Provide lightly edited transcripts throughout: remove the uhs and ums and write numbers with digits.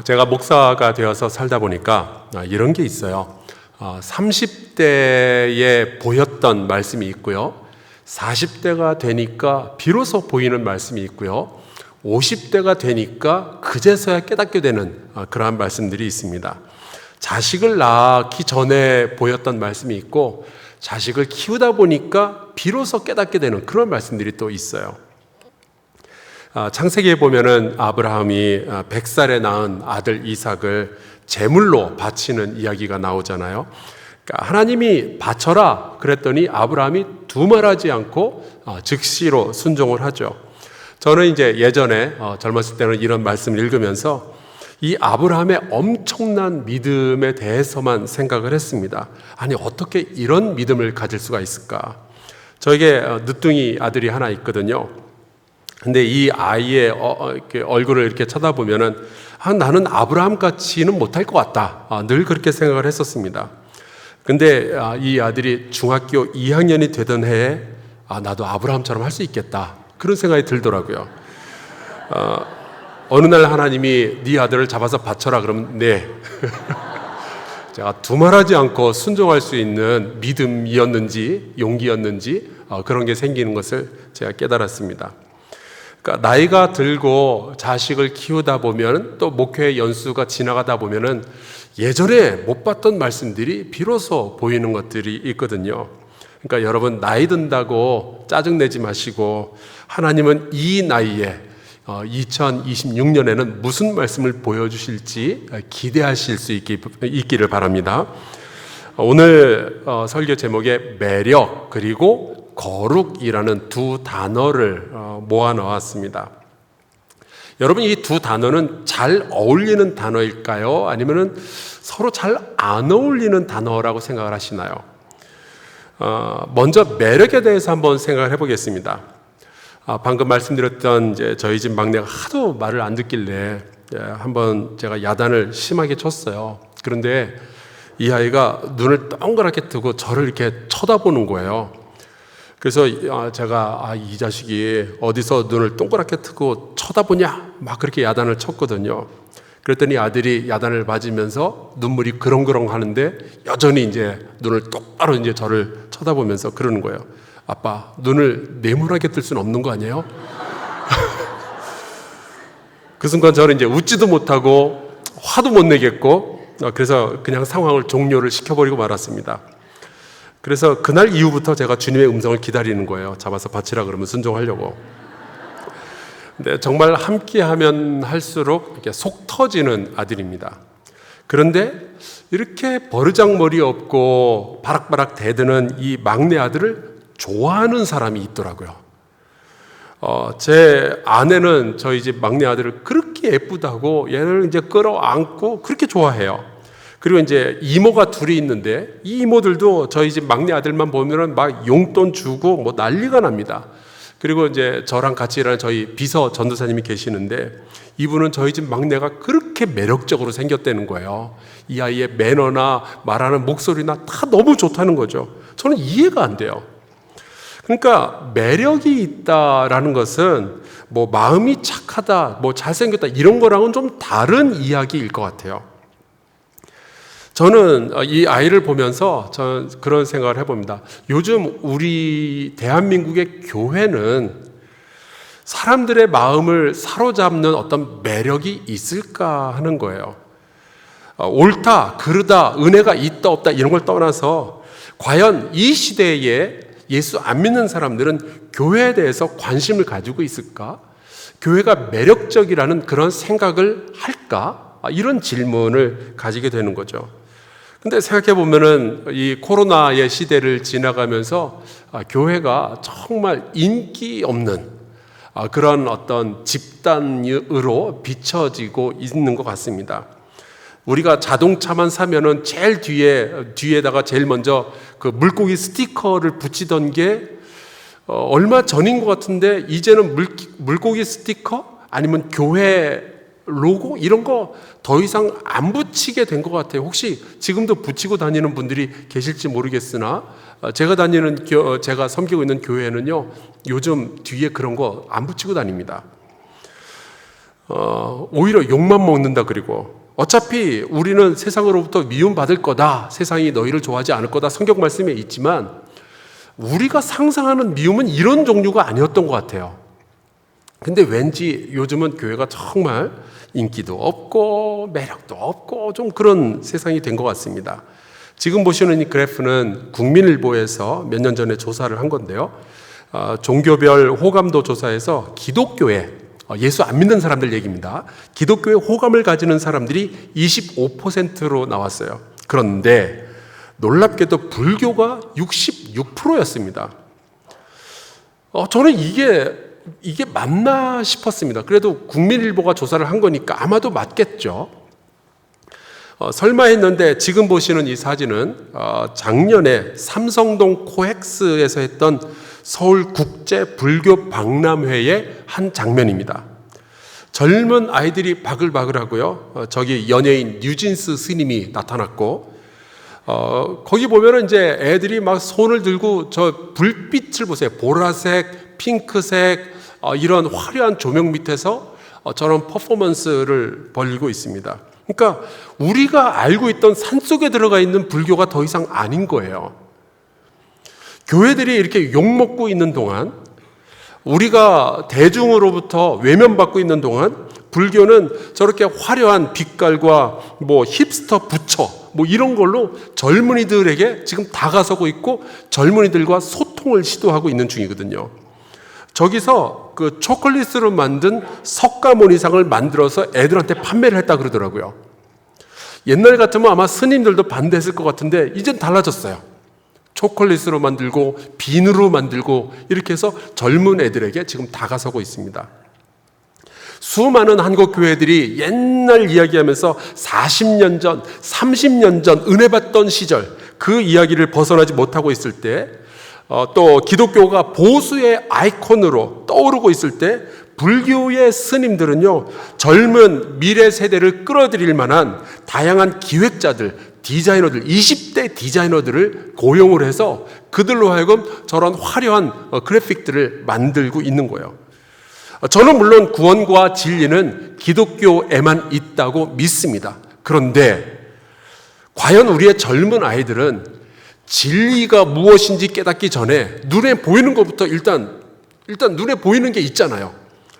제가 목사가 되어서 살다 보니까 이런 게 있어요. 30대에 보였던 말씀이 있고요. 40대가 되니까 비로소 보이는 말씀이 있고요. 50대가 되니까 그제서야 깨닫게 되는 그러한 말씀들이 있습니다. 자식을 낳기 전에 보였던 말씀이 있고, 자식을 키우다 보니까 비로소 깨닫게 되는 그런 말씀들이 또 있어요. 창세기에 보면은 아브라함이 100살에 낳은 아들 이삭을 제물로 바치는 이야기가 나오잖아요. 그러니까 하나님이 바쳐라 그랬더니 아브라함이 두말하지 않고 즉시로 순종을 하죠. 저는 이제 예전에 젊었을 때는 이런 말씀을 읽으면서 이 아브라함의 엄청난 믿음에 대해서만 생각을 했습니다. 아니, 어떻게 이런 믿음을 가질 수가 있을까? 저에게 늦둥이 아들이 하나 있거든요. 근데 이 아이의 얼굴을 이렇게 쳐다보면은 나는 아브라함 같이는 못할 것 같다. 늘 그렇게 생각을 했었습니다. 근데 이 아들이 중학교 2학년이 되던 해에 나도 아브라함처럼 할 수 있겠다. 그런 생각이 들더라고요. 어느 날 하나님이 네 아들을 잡아서 바쳐라 그러면 네. 제가 두말하지 않고 순종할 수 있는 믿음이었는지 용기였는지 그런 게 생기는 것을 제가 깨달았습니다. 그러니까 나이가 들고 자식을 키우다 보면 또 목회 연수가 지나가다 보면은 예전에 못 봤던 말씀들이 비로소 보이는 것들이 있거든요. 그러니까 여러분, 나이 든다고 짜증내지 마시고 하나님은 이 나이에 2026년에는 무슨 말씀을 보여주실지 기대하실 수 있기를 바랍니다. 오늘 설교 제목에 매력 그리고 거룩이라는 두 단어를 모아 넣었습니다. 여러분, 이 두 단어는 잘 어울리는 단어일까요? 아니면 서로 잘 안 어울리는 단어라고 생각을 하시나요? 먼저 매력에 대해서 한번 생각을 해보겠습니다. 방금 말씀드렸던 이제 저희 집 막내가 하도 말을 안 듣길래 한번 제가 야단을 심하게 쳤어요. 그런데 이 아이가 눈을 동그랗게 뜨고 저를 이렇게 쳐다보는 거예요. 그래서 제가 이 자식이 어디서 눈을 동그랗게 뜨고 쳐다보냐 막 그렇게 야단을 쳤거든요. 그랬더니 아들이 야단을 맞으면서 눈물이 그렁그렁 하는데 여전히 이제 눈을 똑바로 이제 저를 쳐다보면서 그러는 거예요. 아빠, 눈을 네모나게 뜰 수는 없는 거 아니에요? 그 순간 저는 이제 웃지도 못하고 화도 못 내겠고 그래서 그냥 상황을 종료를 시켜버리고 말았습니다. 그래서 그날 이후부터 제가 주님의 음성을 기다리는 거예요. 잡아서 바치라 그러면 순종하려고. 근데 정말 함께하면 할수록 이렇게 속 터지는 아들입니다. 그런데 이렇게 버르장머리 없고 바락바락 대드는 이 막내 아들을 좋아하는 사람이 있더라고요. 제 아내는 저희 집 막내 아들을 그렇게 예쁘다고 얘를 이제 끌어안고 그렇게 좋아해요. 그리고 이제 이모가 둘이 있는데 이 이모들도 저희 집 막내 아들만 보면은 막 용돈 주고 뭐 난리가 납니다. 그리고 이제 저랑 같이 일하는 저희 비서 전도사님이 계시는데 이분은 저희 집 막내가 그렇게 매력적으로 생겼다는 거예요. 이 아이의 매너나 말하는 목소리나 다 너무 좋다는 거죠. 저는 이해가 안 돼요. 그러니까 매력이 있다라는 것은 뭐 마음이 착하다, 뭐 잘생겼다 이런 거랑은 좀 다른 이야기일 것 같아요. 저는 이 아이를 보면서 저는 그런 생각을 해봅니다. 요즘 우리 대한민국의 교회는 사람들의 마음을 사로잡는 어떤 매력이 있을까 하는 거예요. 옳다, 그르다, 은혜가 있다, 없다 이런 걸 떠나서 과연 이 시대에 예수 안 믿는 사람들은 교회에 대해서 관심을 가지고 있을까? 교회가 매력적이라는 그런 생각을 할까? 이런 질문을 가지게 되는 거죠. 근데 생각해 보면은 이 코로나의 시대를 지나가면서 교회가 정말 인기 없는 그런 어떤 집단으로 비춰지고 있는 것 같습니다. 우리가 자동차만 사면은 제일 뒤에다가 제일 먼저 그 물고기 스티커를 붙이던 게 얼마 전인 것 같은데 이제는 물고기 스티커 아니면 교회 로고 이런 거 더 이상 안 붙이게 된 것 같아요. 혹시 지금도 붙이고 다니는 분들이 계실지 모르겠으나 제가 섬기고 있는 교회는요 요즘 뒤에 그런 거 안 붙이고 다닙니다. 오히려 욕만 먹는다. 그리고 어차피 우리는 세상으로부터 미움받을 거다, 세상이 너희를 좋아하지 않을 거다, 성경 말씀에 있지만 우리가 상상하는 미움은 이런 종류가 아니었던 것 같아요. 근데 왠지 요즘은 교회가 정말 인기도 없고 매력도 없고 좀 그런 세상이 된 것 같습니다. 지금 보시는 이 그래프는 국민일보에서 몇 년 전에 조사를 한 건데요. 종교별 호감도 조사에서 기독교에, 예수 안 믿는 사람들 얘기입니다. 기독교에 호감을 가지는 사람들이 25%로 나왔어요. 그런데 놀랍게도 불교가 66%였습니다. 저는 이게 맞나 싶었습니다. 그래도 국민일보가 조사를 한 거니까 아마도 맞겠죠. 설마 했는데 지금 보시는 이 사진은 작년에 삼성동 코엑스에서 했던 서울국제불교박람회의 한 장면입니다. 젊은 아이들이 바글바글하고요. 저기 연예인 뉴진스 스님이 나타났고, 거기 보면은 이제 애들이 막 손을 들고 저 불빛을 보세요. 보라색, 핑크색, 이런 화려한 조명 밑에서 저런 퍼포먼스를 벌이고 있습니다. 그러니까 우리가 알고 있던 산속에 들어가 있는 불교가 더 이상 아닌 거예요. 교회들이 이렇게 욕먹고 있는 동안, 우리가 대중으로부터 외면받고 있는 동안 불교는 저렇게 화려한 빛깔과 뭐 힙스터 부처 뭐 이런 걸로 젊은이들에게 지금 다가서고 있고 젊은이들과 소통을 시도하고 있는 중이거든요. 저기서 그 초콜릿으로 만든 석가모니상을 만들어서 애들한테 판매를 했다 그러더라고요. 옛날 같으면 아마 스님들도 반대했을 것 같은데 이젠 달라졌어요. 초콜릿으로 만들고 비누로 만들고 이렇게 해서 젊은 애들에게 지금 다가서고 있습니다. 수많은 한국 교회들이 옛날 이야기하면서 40년 전, 30년 전 은혜 받던 시절 그 이야기를 벗어나지 못하고 있을 때, 또 기독교가 보수의 아이콘으로 떠오르고 있을 때 불교의 스님들은요, 젊은 미래 세대를 끌어들일 만한 다양한 기획자들, 디자이너들, 20대 디자이너들을 고용을 해서 그들로 하여금 저런 화려한 그래픽들을 만들고 있는 거예요. 저는 물론 구원과 진리는 기독교에만 있다고 믿습니다. 그런데 과연 우리의 젊은 아이들은 진리가 무엇인지 깨닫기 전에 눈에 보이는 것부터 일단 눈에 보이는 게 있잖아요.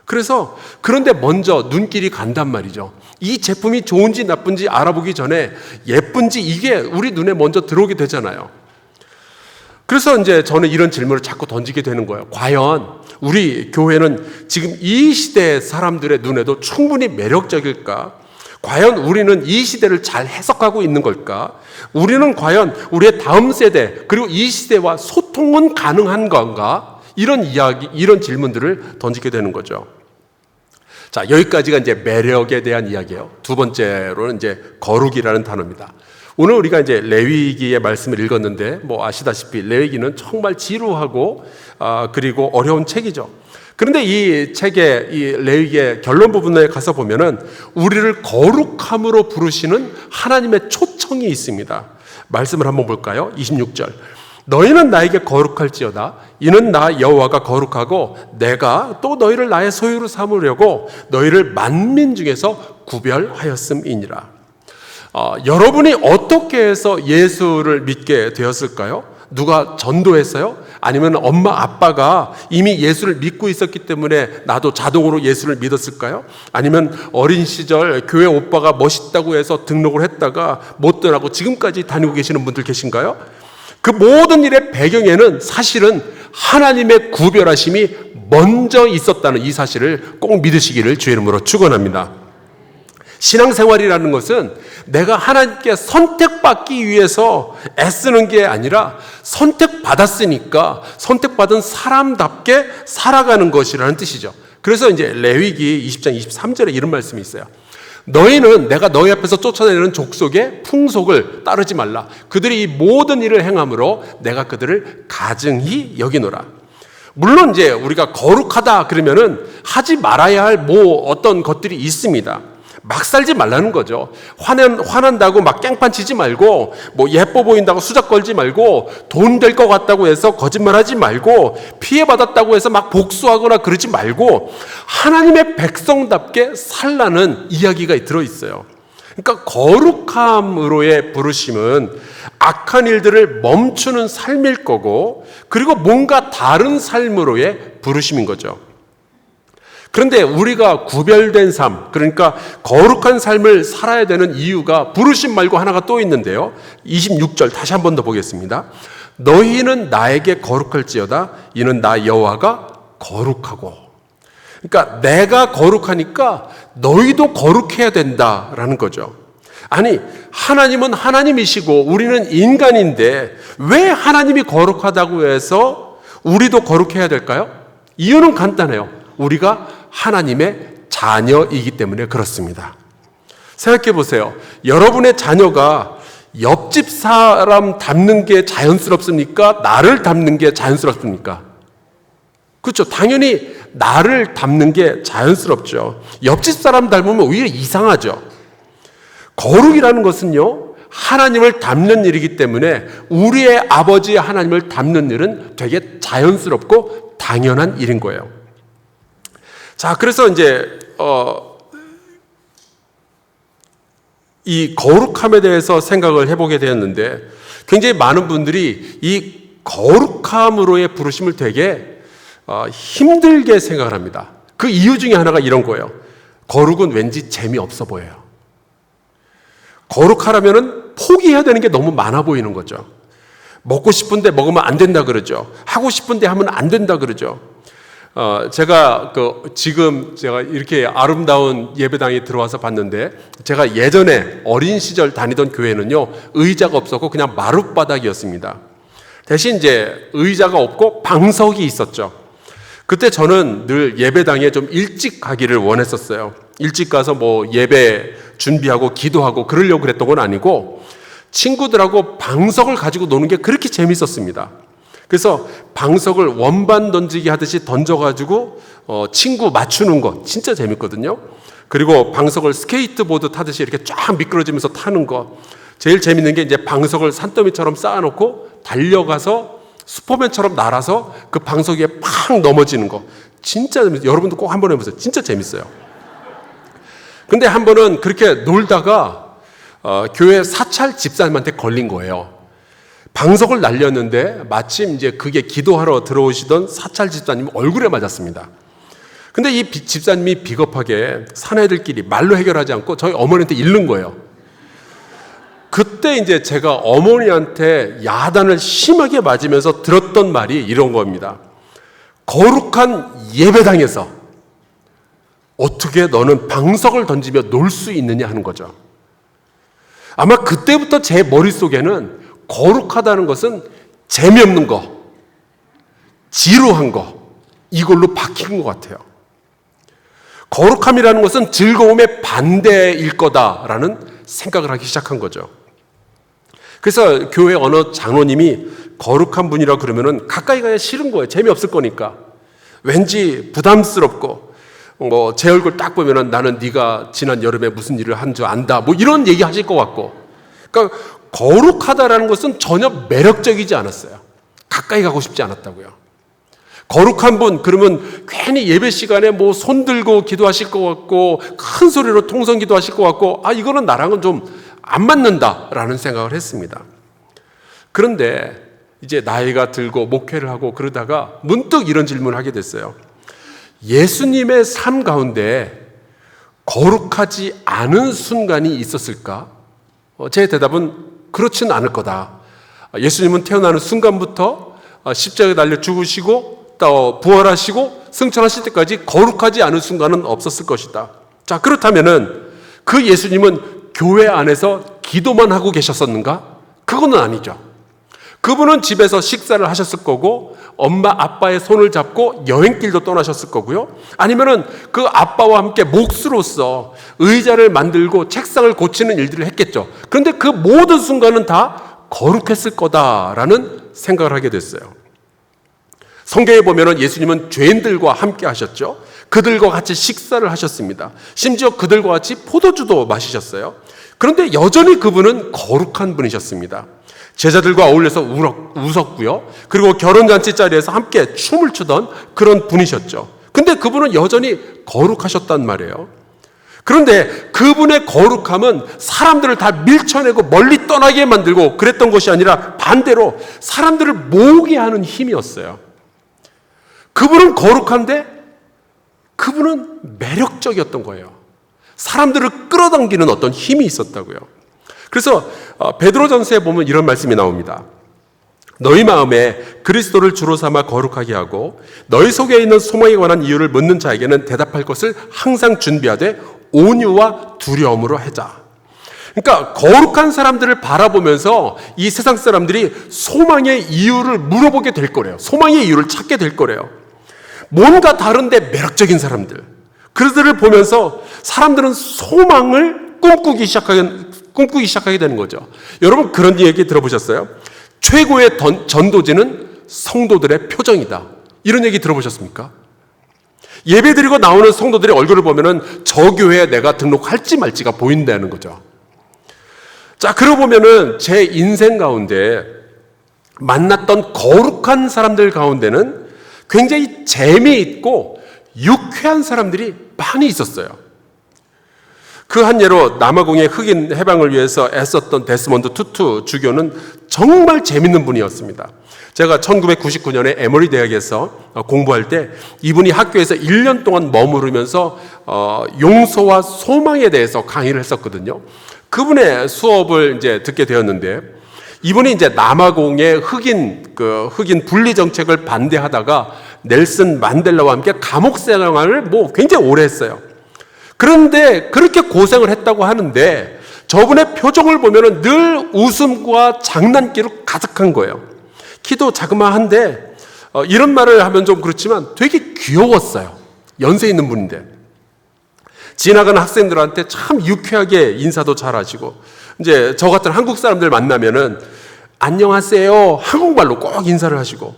그래서 그런데 먼저 눈길이 간단 말이죠. 이 제품이 좋은지 나쁜지 알아보기 전에 예쁜지 이게 우리 눈에 먼저 들어오게 되잖아요. 그래서 이제 저는 이런 질문을 자꾸 던지게 되는 거예요. 과연 우리 교회는 지금 이 시대의 사람들의 눈에도 충분히 매력적일까? 과연 우리는 이 시대를 잘 해석하고 있는 걸까? 우리는 과연 우리의 다음 세대 그리고 이 시대와 소통은 가능한 건가? 이런 이야기, 이런 질문들을 던지게 되는 거죠. 자, 여기까지가 이제 매력에 대한 이야기예요. 두 번째로는 이제 거룩이라는 단어입니다. 오늘 우리가 이제 레위기의 말씀을 읽었는데 뭐 아시다시피 레위기는 정말 지루하고 그리고 어려운 책이죠. 그런데 이 책의 이 레위기의 결론 부분에 가서 보면은 우리를 거룩함으로 부르시는 하나님의 초청이 있습니다. 말씀을 한번 볼까요? 26절. 너희는 나에게 거룩할지어다. 이는 나 여호와가 거룩하고 내가 또 너희를 나의 소유로 삼으려고 너희를 만민 중에서 구별하였음이니라. 여러분이 어떻게 해서 예수를 믿게 되었을까요? 누가 전도했어요? 아니면 엄마 아빠가 이미 예수를 믿고 있었기 때문에 나도 자동으로 예수를 믿었을까요? 아니면 어린 시절 교회 오빠가 멋있다고 해서 등록을 했다가 못 떠나고 지금까지 다니고 계시는 분들 계신가요? 그 모든 일의 배경에는 사실은 하나님의 구별하심이 먼저 있었다는 이 사실을 꼭 믿으시기를 주의 이름으로 축원합니다. 신앙생활이라는 것은 내가 하나님께 선택받기 위해서 애쓰는 게 아니라 선택받았으니까 선택받은 사람답게 살아가는 것이라는 뜻이죠. 그래서 이제 레위기 20장 23절에 이런 말씀이 있어요. 너희는 내가 너희 앞에서 쫓아내는 족속의 풍속을 따르지 말라. 그들이 이 모든 일을 행함으로 내가 그들을 가증히 여기노라. 물론 이제 우리가 거룩하다 그러면은 하지 말아야 할 뭐 어떤 것들이 있습니다. 막 살지 말라는 거죠. 화난다고 막 깽판 치지 말고, 뭐 예뻐 보인다고 수작 걸지 말고, 돈 될 것 같다고 해서 거짓말하지 말고, 피해받았다고 해서 막 복수하거나 그러지 말고, 하나님의 백성답게 살라는 이야기가 들어있어요. 그러니까 거룩함으로의 부르심은 악한 일들을 멈추는 삶일 거고, 그리고 뭔가 다른 삶으로의 부르심인 거죠. 그런데 우리가 구별된 삶, 그러니까 거룩한 삶을 살아야 되는 이유가 부르심 말고 하나가 또 있는데요. 26절 다시 한 번 더 보겠습니다. 너희는 나에게 거룩할지어다 이는 나 여호와가 거룩하고. 그러니까 내가 거룩하니까 너희도 거룩해야 된다라는 거죠. 아니, 하나님은 하나님이시고 우리는 인간인데 왜 하나님이 거룩하다고 해서 우리도 거룩해야 될까요? 이유는 간단해요. 우리가 하나님의 자녀이기 때문에 그렇습니다. 생각해 보세요. 여러분의 자녀가 옆집 사람 닮는 게 자연스럽습니까? 나를 닮는 게 자연스럽습니까? 그렇죠. 당연히 나를 닮는 게 자연스럽죠. 옆집 사람 닮으면 오히려 이상하죠. 거룩이라는 것은요, 하나님을 닮는 일이기 때문에 우리의 아버지 하나님을 닮는 일은 되게 자연스럽고 당연한 일인 거예요. 자, 그래서 이제 이 거룩함에 대해서 생각을 해보게 되었는데 굉장히 많은 분들이 이 거룩함으로의 부르심을 되게 힘들게 생각을 합니다. 그 이유 중에 하나가 이런 거예요. 거룩은 왠지 재미없어 보여요. 거룩하려면 포기해야 되는 게 너무 많아 보이는 거죠. 먹고 싶은데 먹으면 안 된다 그러죠. 하고 싶은데 하면 안 된다 그러죠. 지금 제가 이렇게 아름다운 예배당에 들어와서 봤는데, 제가 예전에 어린 시절 다니던 교회는요, 의자가 없었고 그냥 마룻바닥이었습니다. 대신 이제 의자가 없고 방석이 있었죠. 그때 저는 늘 예배당에 좀 일찍 가기를 원했었어요. 일찍 가서 뭐 예배 준비하고 기도하고 그러려고 그랬던 건 아니고, 친구들하고 방석을 가지고 노는 게 그렇게 재밌었습니다. 그래서 방석을 원반 던지기 하듯이 던져가지고 친구 맞추는 거 진짜 재밌거든요. 그리고 방석을 스케이트보드 타듯이 이렇게 쫙 미끄러지면서 타는 거. 제일 재밌는 게 이제 방석을 산더미처럼 쌓아놓고 달려가서 슈퍼맨처럼 날아서 그 방석 위에 팍 넘어지는 거. 진짜 재밌어요. 여러분도 꼭 한번 해보세요. 진짜 재밌어요. 근데 한 번은 그렇게 놀다가 교회 사찰 집사님한테 걸린 거예요. 방석을 날렸는데 마침 이제 그게 기도하러 들어오시던 사찰 집사님 얼굴에 맞았습니다. 근데 이 집사님이 비겁하게 사내들끼리 말로 해결하지 않고 저희 어머니한테 잃는 거예요. 그때 이제 제가 어머니한테 야단을 심하게 맞으면서 들었던 말이 이런 겁니다. 거룩한 예배당에서 어떻게 너는 방석을 던지며 놀 수 있느냐 하는 거죠. 아마 그때부터 제 머릿속에는 거룩하다는 것은 재미없는 거, 지루한 거, 이걸로 바뀐 것 같아요. 거룩함이라는 것은 즐거움의 반대일 거다라는 생각을 하기 시작한 거죠. 그래서 교회 어느 장로님이 거룩한 분이라 그러면은 가까이 가야 싫은 거예요. 재미없을 거니까. 왠지 부담스럽고, 뭐 제 얼굴 딱 보면은 나는 네가 지난 여름에 무슨 일을 한 줄 안다, 뭐 이런 얘기 하실 것 같고. 그러니까 거룩하다라는 것은 전혀 매력적이지 않았어요. 가까이 가고 싶지 않았다고요. 거룩한 분, 그러면 괜히 예배 시간에 뭐 손 들고 기도하실 것 같고, 큰 소리로 통성 기도하실 것 같고, 이거는 나랑은 좀 안 맞는다라는 생각을 했습니다. 그런데 이제 나이가 들고 목회를 하고 그러다가 문득 이런 질문을 하게 됐어요. 예수님의 삶 가운데 거룩하지 않은 순간이 있었을까? 제 대답은 그렇지는 않을 거다. 예수님은 태어나는 순간부터 십자가에 달려 죽으시고 또 부활하시고 승천하실 때까지 거룩하지 않은 순간은 없었을 것이다. 자, 그렇다면은 그 예수님은 교회 안에서 기도만 하고 계셨었는가? 그거는 아니죠. 그분은 집에서 식사를 하셨을 거고, 엄마 아빠의 손을 잡고 여행길도 떠나셨을 거고요. 아니면은 그 아빠와 함께 몫으로서 의자를 만들고 책상을 고치는 일들을 했겠죠. 그런데 그 모든 순간은 다 거룩했을 거다라는 생각을 하게 됐어요. 성경에 보면은 예수님은 죄인들과 함께 하셨죠. 그들과 같이 식사를 하셨습니다. 심지어 그들과 같이 포도주도 마시셨어요. 그런데 여전히 그분은 거룩한 분이셨습니다. 제자들과 어울려서 웃었고요. 그리고 결혼잔치 자리에서 함께 춤을 추던 그런 분이셨죠. 근데 그분은 여전히 거룩하셨단 말이에요. 그런데 그분의 거룩함은 사람들을 다 밀쳐내고 멀리 떠나게 만들고 그랬던 것이 아니라 반대로 사람들을 모으게 하는 힘이었어요. 그분은 거룩한데 그분은 매력적이었던 거예요. 사람들을 끌어당기는 어떤 힘이 있었다고요. 그래서 베드로전서에 보면 이런 말씀이 나옵니다. 너희 마음에 그리스도를 주로 삼아 거룩하게 하고 너희 속에 있는 소망에 관한 이유를 묻는 자에게는 대답할 것을 항상 준비하되 온유와 두려움으로 하자. 그러니까 거룩한 사람들을 바라보면서 이 세상 사람들이 소망의 이유를 물어보게 될 거래요. 소망의 이유를 찾게 될 거래요. 뭔가 다른데 매력적인 사람들, 그들을 보면서 사람들은 소망을 꿈꾸기 시작하게 되는 거죠. 여러분 그런 얘기 들어보셨어요? 최고의 전도지는 성도들의 표정이다. 이런 얘기 들어보셨습니까? 예배드리고 나오는 성도들의 얼굴을 보면은 저 교회에 내가 등록할지 말지가 보인다는 거죠. 자, 그러고 보면은 제 인생 가운데 만났던 거룩한 사람들 가운데는 굉장히 재미있고 유쾌한 사람들이 많이 있었어요. 그 한 예로 남아공의 흑인 해방을 위해서 애썼던 데스몬드 투투 주교는 정말 재밌는 분이었습니다. 제가 1999년에 에머리 대학에서 공부할 때 이분이 학교에서 1년 동안 머무르면서 용서와 소망에 대해서 강의를 했었거든요. 그분의 수업을 이제 듣게 되었는데 이분이 이제 남아공의 흑인 분리 정책을 반대하다가 넬슨 만델라와 함께 감옥 생활을 굉장히 오래 했어요. 그런데 그렇게 고생을 했다고 하는데 저분의 표정을 보면은 늘 웃음과 장난기로 가득한 거예요. 키도 자그마한데 이런 말을 하면 좀 그렇지만 되게 귀여웠어요. 연세 있는 분인데 지나가는 학생들한테 참 유쾌하게 인사도 잘하시고 이제 저 같은 한국 사람들 만나면은 안녕하세요 한국말로 꼭 인사를 하시고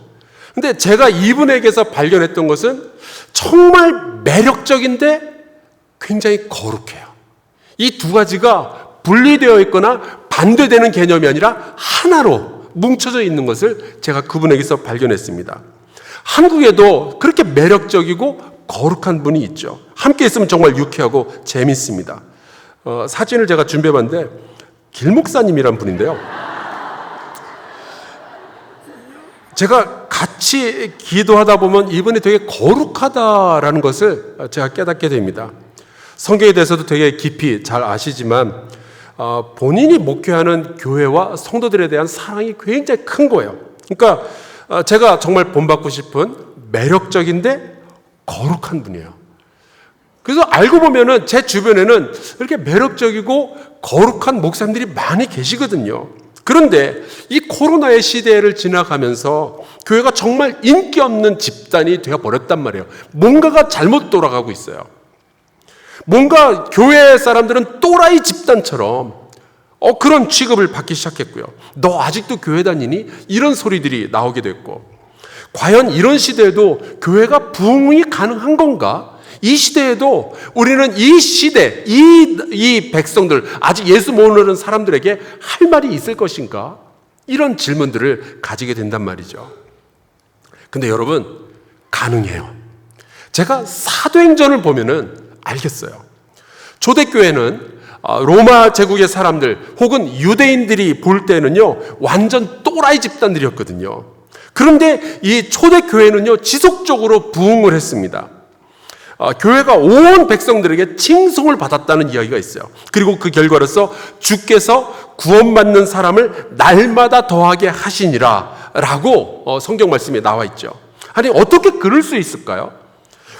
근데 제가 이분에게서 발견했던 것은 정말 매력적인데 굉장히 거룩해요. 이 두 가지가 분리되어 있거나 반대되는 개념이 아니라 하나로 뭉쳐져 있는 것을 제가 그분에게서 발견했습니다. 한국에도 그렇게 매력적이고 거룩한 분이 있죠. 함께 있으면 정말 유쾌하고 재밌습니다. 사진을 제가 준비해봤는데 길 목사님이란 분인데요. 제가 같이 기도하다 보면 이분이 되게 거룩하다라는 것을 제가 깨닫게 됩니다. 성경에 대해서도 되게 깊이 잘 아시지만 본인이 목회하는 교회와 성도들에 대한 사랑이 굉장히 큰 거예요. 그러니까 제가 정말 본받고 싶은 매력적인데 거룩한 분이에요. 그래서 알고 보면은 제 주변에는 이렇게 매력적이고 거룩한 목사님들이 많이 계시거든요. 그런데 이 코로나의 시대를 지나가면서 교회가 정말 인기 없는 집단이 되어버렸단 말이에요. 뭔가가 잘못 돌아가고 있어요. 뭔가 교회 사람들은 또라이 집단처럼 그런 취급을 받기 시작했고요. 너 아직도 교회 다니니? 이런 소리들이 나오게 됐고 과연 이런 시대에도 교회가 부흥이 가능한 건가? 이 시대에도 우리는 이 시대, 이 백성들, 아직 예수 모르는 사람들에게 할 말이 있을 것인가? 이런 질문들을 가지게 된단 말이죠. 근데 여러분, 가능해요. 제가 사도행전을 보면은 알겠어요. 초대교회는 로마 제국의 사람들 혹은 유대인들이 볼 때는요, 완전 또라이 집단들이었거든요. 그런데 이 초대교회는요, 지속적으로 부흥을 했습니다. 교회가 온 백성들에게 칭송을 받았다는 이야기가 있어요. 그리고 그 결과로서 주께서 구원받는 사람을 날마다 더하게 하시니라 라고 성경 말씀에 나와 있죠. 아니 어떻게 그럴 수 있을까요?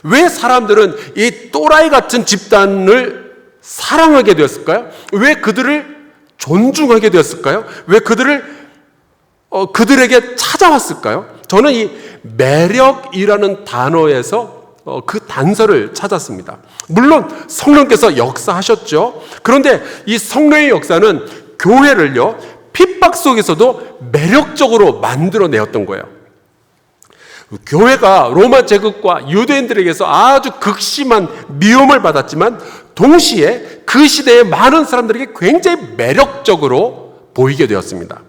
왜 사람들은 이 또라이 같은 집단을 사랑하게 되었을까요? 왜 그들을 존중하게 되었을까요? 왜 그들에게 찾아왔을까요? 저는 이 매력이라는 단어에서 그 단서를 찾았습니다. 물론 성령께서 역사하셨죠. 그런데 이 성령의 역사는 교회를요, 핍박 속에서도 매력적으로 만들어내었던 거예요. 교회가 로마 제국과 유대인들에게서 아주 극심한 미움을 받았지만 동시에 그 시대의 많은 사람들에게 굉장히 매력적으로 보이게 되었습니다.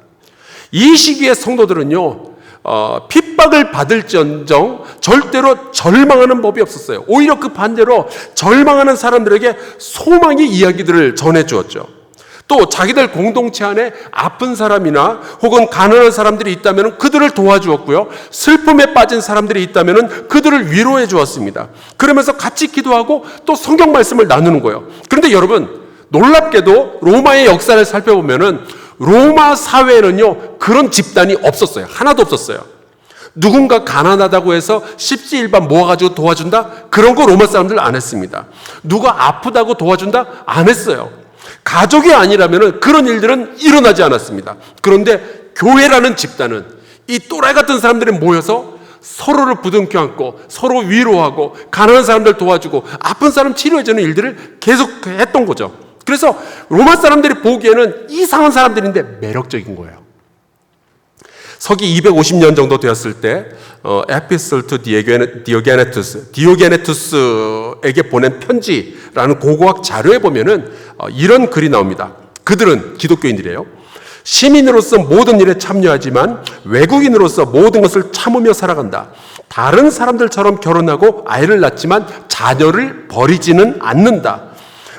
이 시기의 성도들은요, 핍박을 받을지언정 절대로 절망하는 법이 없었어요. 오히려 그 반대로 절망하는 사람들에게 소망의 이야기들을 전해주었죠. 또 자기들 공동체 안에 아픈 사람이나 혹은 가난한 사람들이 있다면 그들을 도와주었고요. 슬픔에 빠진 사람들이 있다면 그들을 위로해 주었습니다. 그러면서 같이 기도하고 또 성경 말씀을 나누는 거예요. 그런데 여러분, 놀랍게도 로마의 역사를 살펴보면은 로마 사회에는요, 그런 집단이 없었어요. 하나도 없었어요. 누군가 가난하다고 해서 십시일반 모아가지고 도와준다? 그런 거 로마 사람들 안 했습니다. 누가 아프다고 도와준다? 안 했어요. 가족이 아니라면 그런 일들은 일어나지 않았습니다. 그런데 교회라는 집단은 이 또라이 같은 사람들이 모여서 서로를 부둥켜 안고 서로 위로하고 가난한 사람들 도와주고 아픈 사람 치료해주는 일들을 계속 했던 거죠. 그래서 로마 사람들이 보기에는 이상한 사람들인데 매력적인 거예요. 서기 250년 정도 되었을 때 에피스톨 투 디오게네투스에게 보낸 편지라는 고고학 자료에 보면은 이런 글이 나옵니다. 그들은 기독교인들이에요. 시민으로서 모든 일에 참여하지만 외국인으로서 모든 것을 참으며 살아간다. 다른 사람들처럼 결혼하고 아이를 낳지만 자녀를 버리지는 않는다.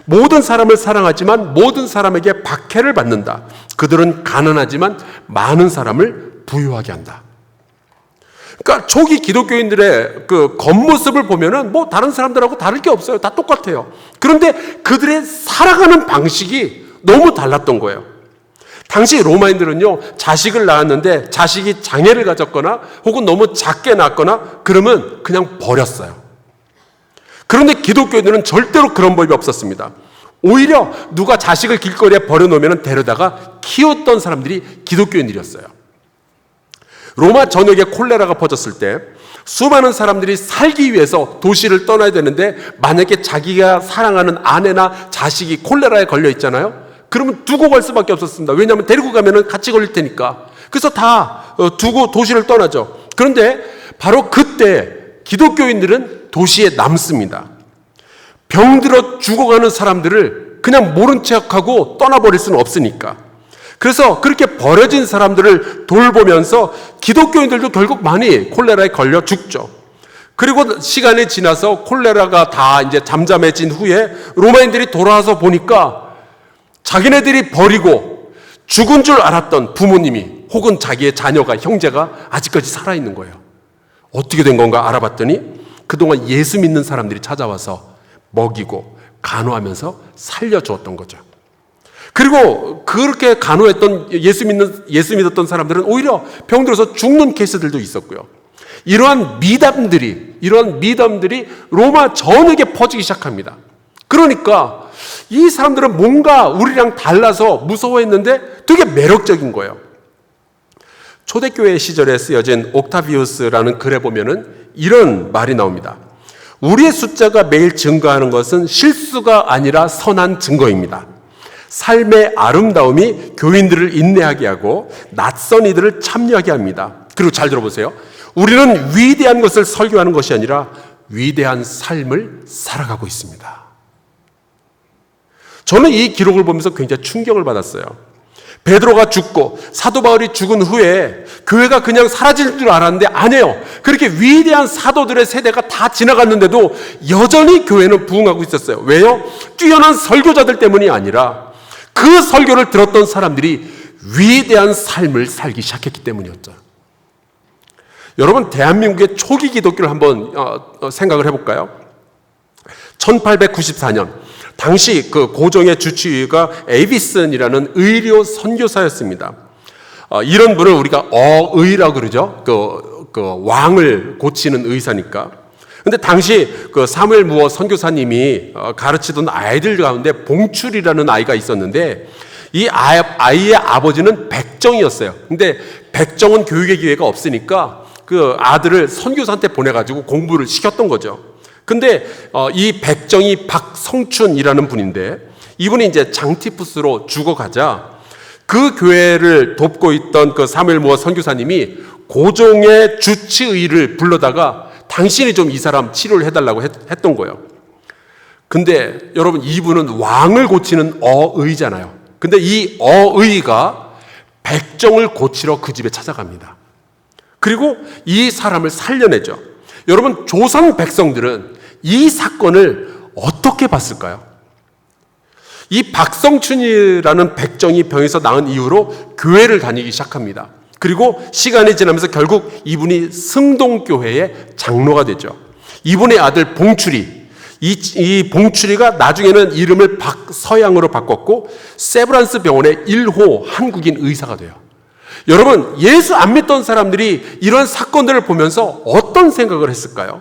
모든 사람을 사랑하지만 모든 사람에게 박해를 받는다. 그들은 가난하지만 많은 사람을 부유하게 한다. 그러니까 초기 기독교인들의 그 겉모습을 보면은 뭐 다른 사람들하고 다를 게 없어요. 다 똑같아요. 그런데 그들의 살아가는 방식이 너무 달랐던 거예요. 당시 로마인들은요, 자식을 낳았는데 자식이 장애를 가졌거나 혹은 너무 작게 낳았거나 그러면 그냥 버렸어요. 그런데 기독교인들은 절대로 그런 법이 없었습니다. 오히려 누가 자식을 길거리에 버려놓으면 데려다가 키웠던 사람들이 기독교인들이었어요. 로마 전역에 콜레라가 퍼졌을 때 수많은 사람들이 살기 위해서 도시를 떠나야 되는데 만약에 자기가 사랑하는 아내나 자식이 콜레라에 걸려 있잖아요. 그러면 두고 갈 수밖에 없었습니다. 왜냐하면 데리고 가면 같이 걸릴 테니까. 그래서 다 두고 도시를 떠나죠. 그런데 바로 그때 기독교인들은 도시에 남습니다. 병들어 죽어가는 사람들을 그냥 모른 척하고 떠나버릴 수는 없으니까. 그래서 그렇게 버려진 사람들을 돌보면서 기독교인들도 결국 많이 콜레라에 걸려 죽죠. 그리고 시간이 지나서 콜레라가 다 이제 잠잠해진 후에 로마인들이 돌아와서 보니까 자기네들이 버리고 죽은 줄 알았던 부모님이 혹은 자기의 자녀가, 형제가 아직까지 살아있는 거예요. 어떻게 된 건가 알아봤더니 그동안 예수 믿는 사람들이 찾아와서 먹이고 간호하면서 살려주었던 거죠. 그리고 그렇게 간호했던 예수 믿었던 사람들은 오히려 병들어서 죽는 케이스들도 있었고요. 이러한 미담들이 로마 전역에 퍼지기 시작합니다. 그러니까 이 사람들은 뭔가 우리랑 달라서 무서워했는데 되게 매력적인 거예요. 초대교회 시절에 쓰여진 옥타비우스라는 글에 보면은 이런 말이 나옵니다. 우리의 숫자가 매일 증가하는 것은 실수가 아니라 선한 증거입니다. 삶의 아름다움이 교인들을 인내하게 하고 낯선 이들을 참여하게 합니다. 그리고 잘 들어보세요. 우리는 위대한 것을 설교하는 것이 아니라 위대한 삶을 살아가고 있습니다. 저는 이 기록을 보면서 굉장히 충격을 받았어요. 베드로가 죽고 사도 바울이 죽은 후에 교회가 그냥 사라질 줄 알았는데 아니에요. 그렇게 위대한 사도들의 세대가 다 지나갔는데도 여전히 교회는 부흥하고 있었어요. 왜요? 뛰어난 설교자들 때문이 아니라 그 설교를 들었던 사람들이 위대한 삶을 살기 시작했기 때문이었죠. 여러분, 대한민국의 초기 기독교를 한번 생각을 해볼까요? 1894년 당시 그 고종의 주치의가 에이비슨이라는 의료 선교사였습니다. 이런 분을 우리가 어의라고 그러죠. 그 왕을 고치는 의사니까. 근데 당시 그 사무엘 무어 선교사님이 가르치던 아이들 가운데 봉출이라는 아이가 있었는데 이 아이의 아버지는 백정이었어요. 근데 백정은 교육의 기회가 없으니까 그 아들을 선교사한테 보내가지고 공부를 시켰던 거죠. 근데 이 백정이 박성춘이라는 분인데 이분이 이제 장티푸스로 죽어가자 그 교회를 돕고 있던 그 사무엘 무어 선교사님이 고종의 주치의를 불러다가 당신이 좀 이 사람 치료를 해달라고 했던 거예요. 근데 여러분, 이분은 왕을 고치는 어의잖아요. 근데 이 어의가 백정을 고치러 그 집에 찾아갑니다. 그리고 이 사람을 살려내죠. 여러분, 조선 백성들은 이 사건을 어떻게 봤을까요? 이 박성춘이라는 백정이 병에서 나은 이후로 교회를 다니기 시작합니다. 그리고 시간이 지나면서 결국 이분이 승동교회의 장로가 되죠. 이분의 아들 봉출이, 이 봉출이가 나중에는 이름을 박서양으로 바꿨고 세브란스 병원의 1호 한국인 의사가 돼요. 여러분, 예수 안 믿던 사람들이 이런 사건들을 보면서 어떤 생각을 했을까요?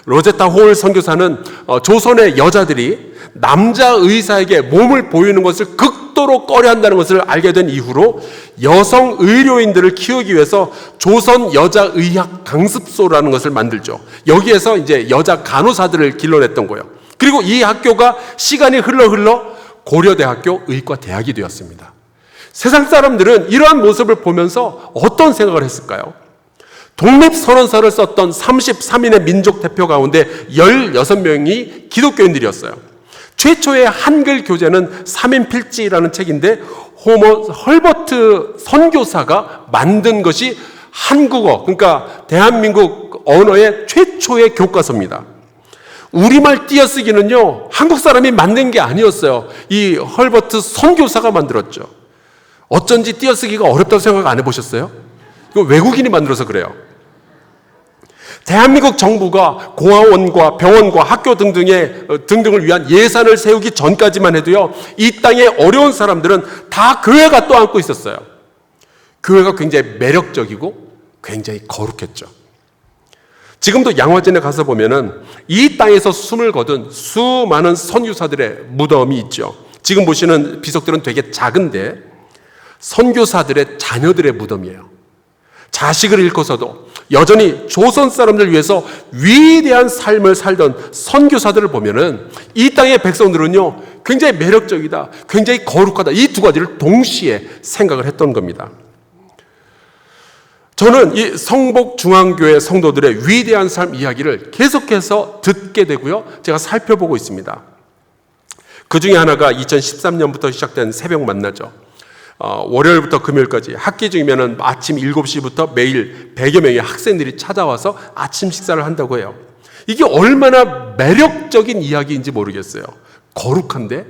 로제타 홀 선교사는 조선의 여자들이 남자 의사에게 몸을 보이는 것을 극도로 꺼려한다는 것을 알게 된 이후로 여성 의료인들을 키우기 위해서 조선 여자의학 강습소라는 것을 만들죠. 여기에서 이제 여자 간호사들을 길러냈던 거예요. 그리고 이 학교가 시간이 흘러 고려대학교 의과대학이 되었습니다. 세상 사람들은 이러한 모습을 보면서 어떤 생각을 했을까요? 독립선언서를 썼던 33인의 민족 대표 가운데 16명이 기독교인들이었어요. 최초의 한글 교재는 3인 필지라는 책인데 헐버트 선교사가 만든 것이 한국어, 그러니까 대한민국 언어의 최초의 교과서입니다. 우리말 띄어쓰기는요, 한국 사람이 만든 게 아니었어요. 이 헐버트 선교사가 만들었죠. 어쩐지 띄어쓰기가 어렵다고 생각 안 해보셨어요? 이거 외국인이 만들어서 그래요. 대한민국 정부가 고아원과 병원과 학교 등등을 위한 예산을 세우기 전까지만 해도요, 이 땅의 어려운 사람들은 다 교회가 떠안고 있었어요. 교회가 굉장히 매력적이고 굉장히 거룩했죠. 지금도 양화진에 가서 보면은 이 땅에서 숨을 거둔 수많은 선교사들의 무덤이 있죠. 지금 보시는 비석들은 되게 작은데 선교사들의 자녀들의 무덤이에요. 자식을 잃고서도 여전히 조선 사람들 위해서 위대한 삶을 살던 선교사들을 보면은 이 땅의 백성들은요, 굉장히 매력적이다, 굉장히 거룩하다, 이 두 가지를 동시에 생각을 했던 겁니다. 저는 이 성복중앙교회 성도들의 위대한 삶 이야기를 계속해서 듣게 되고요, 제가 살펴보고 있습니다. 그 중에 하나가 2013년부터 시작된 새벽 만나죠. 월요일부터 금요일까지 학기 중이면 아침 7시부터 매일 100여 명의 학생들이 찾아와서 아침 식사를 한다고 해요. 이게 얼마나 매력적인 이야기인지 모르겠어요. 거룩한데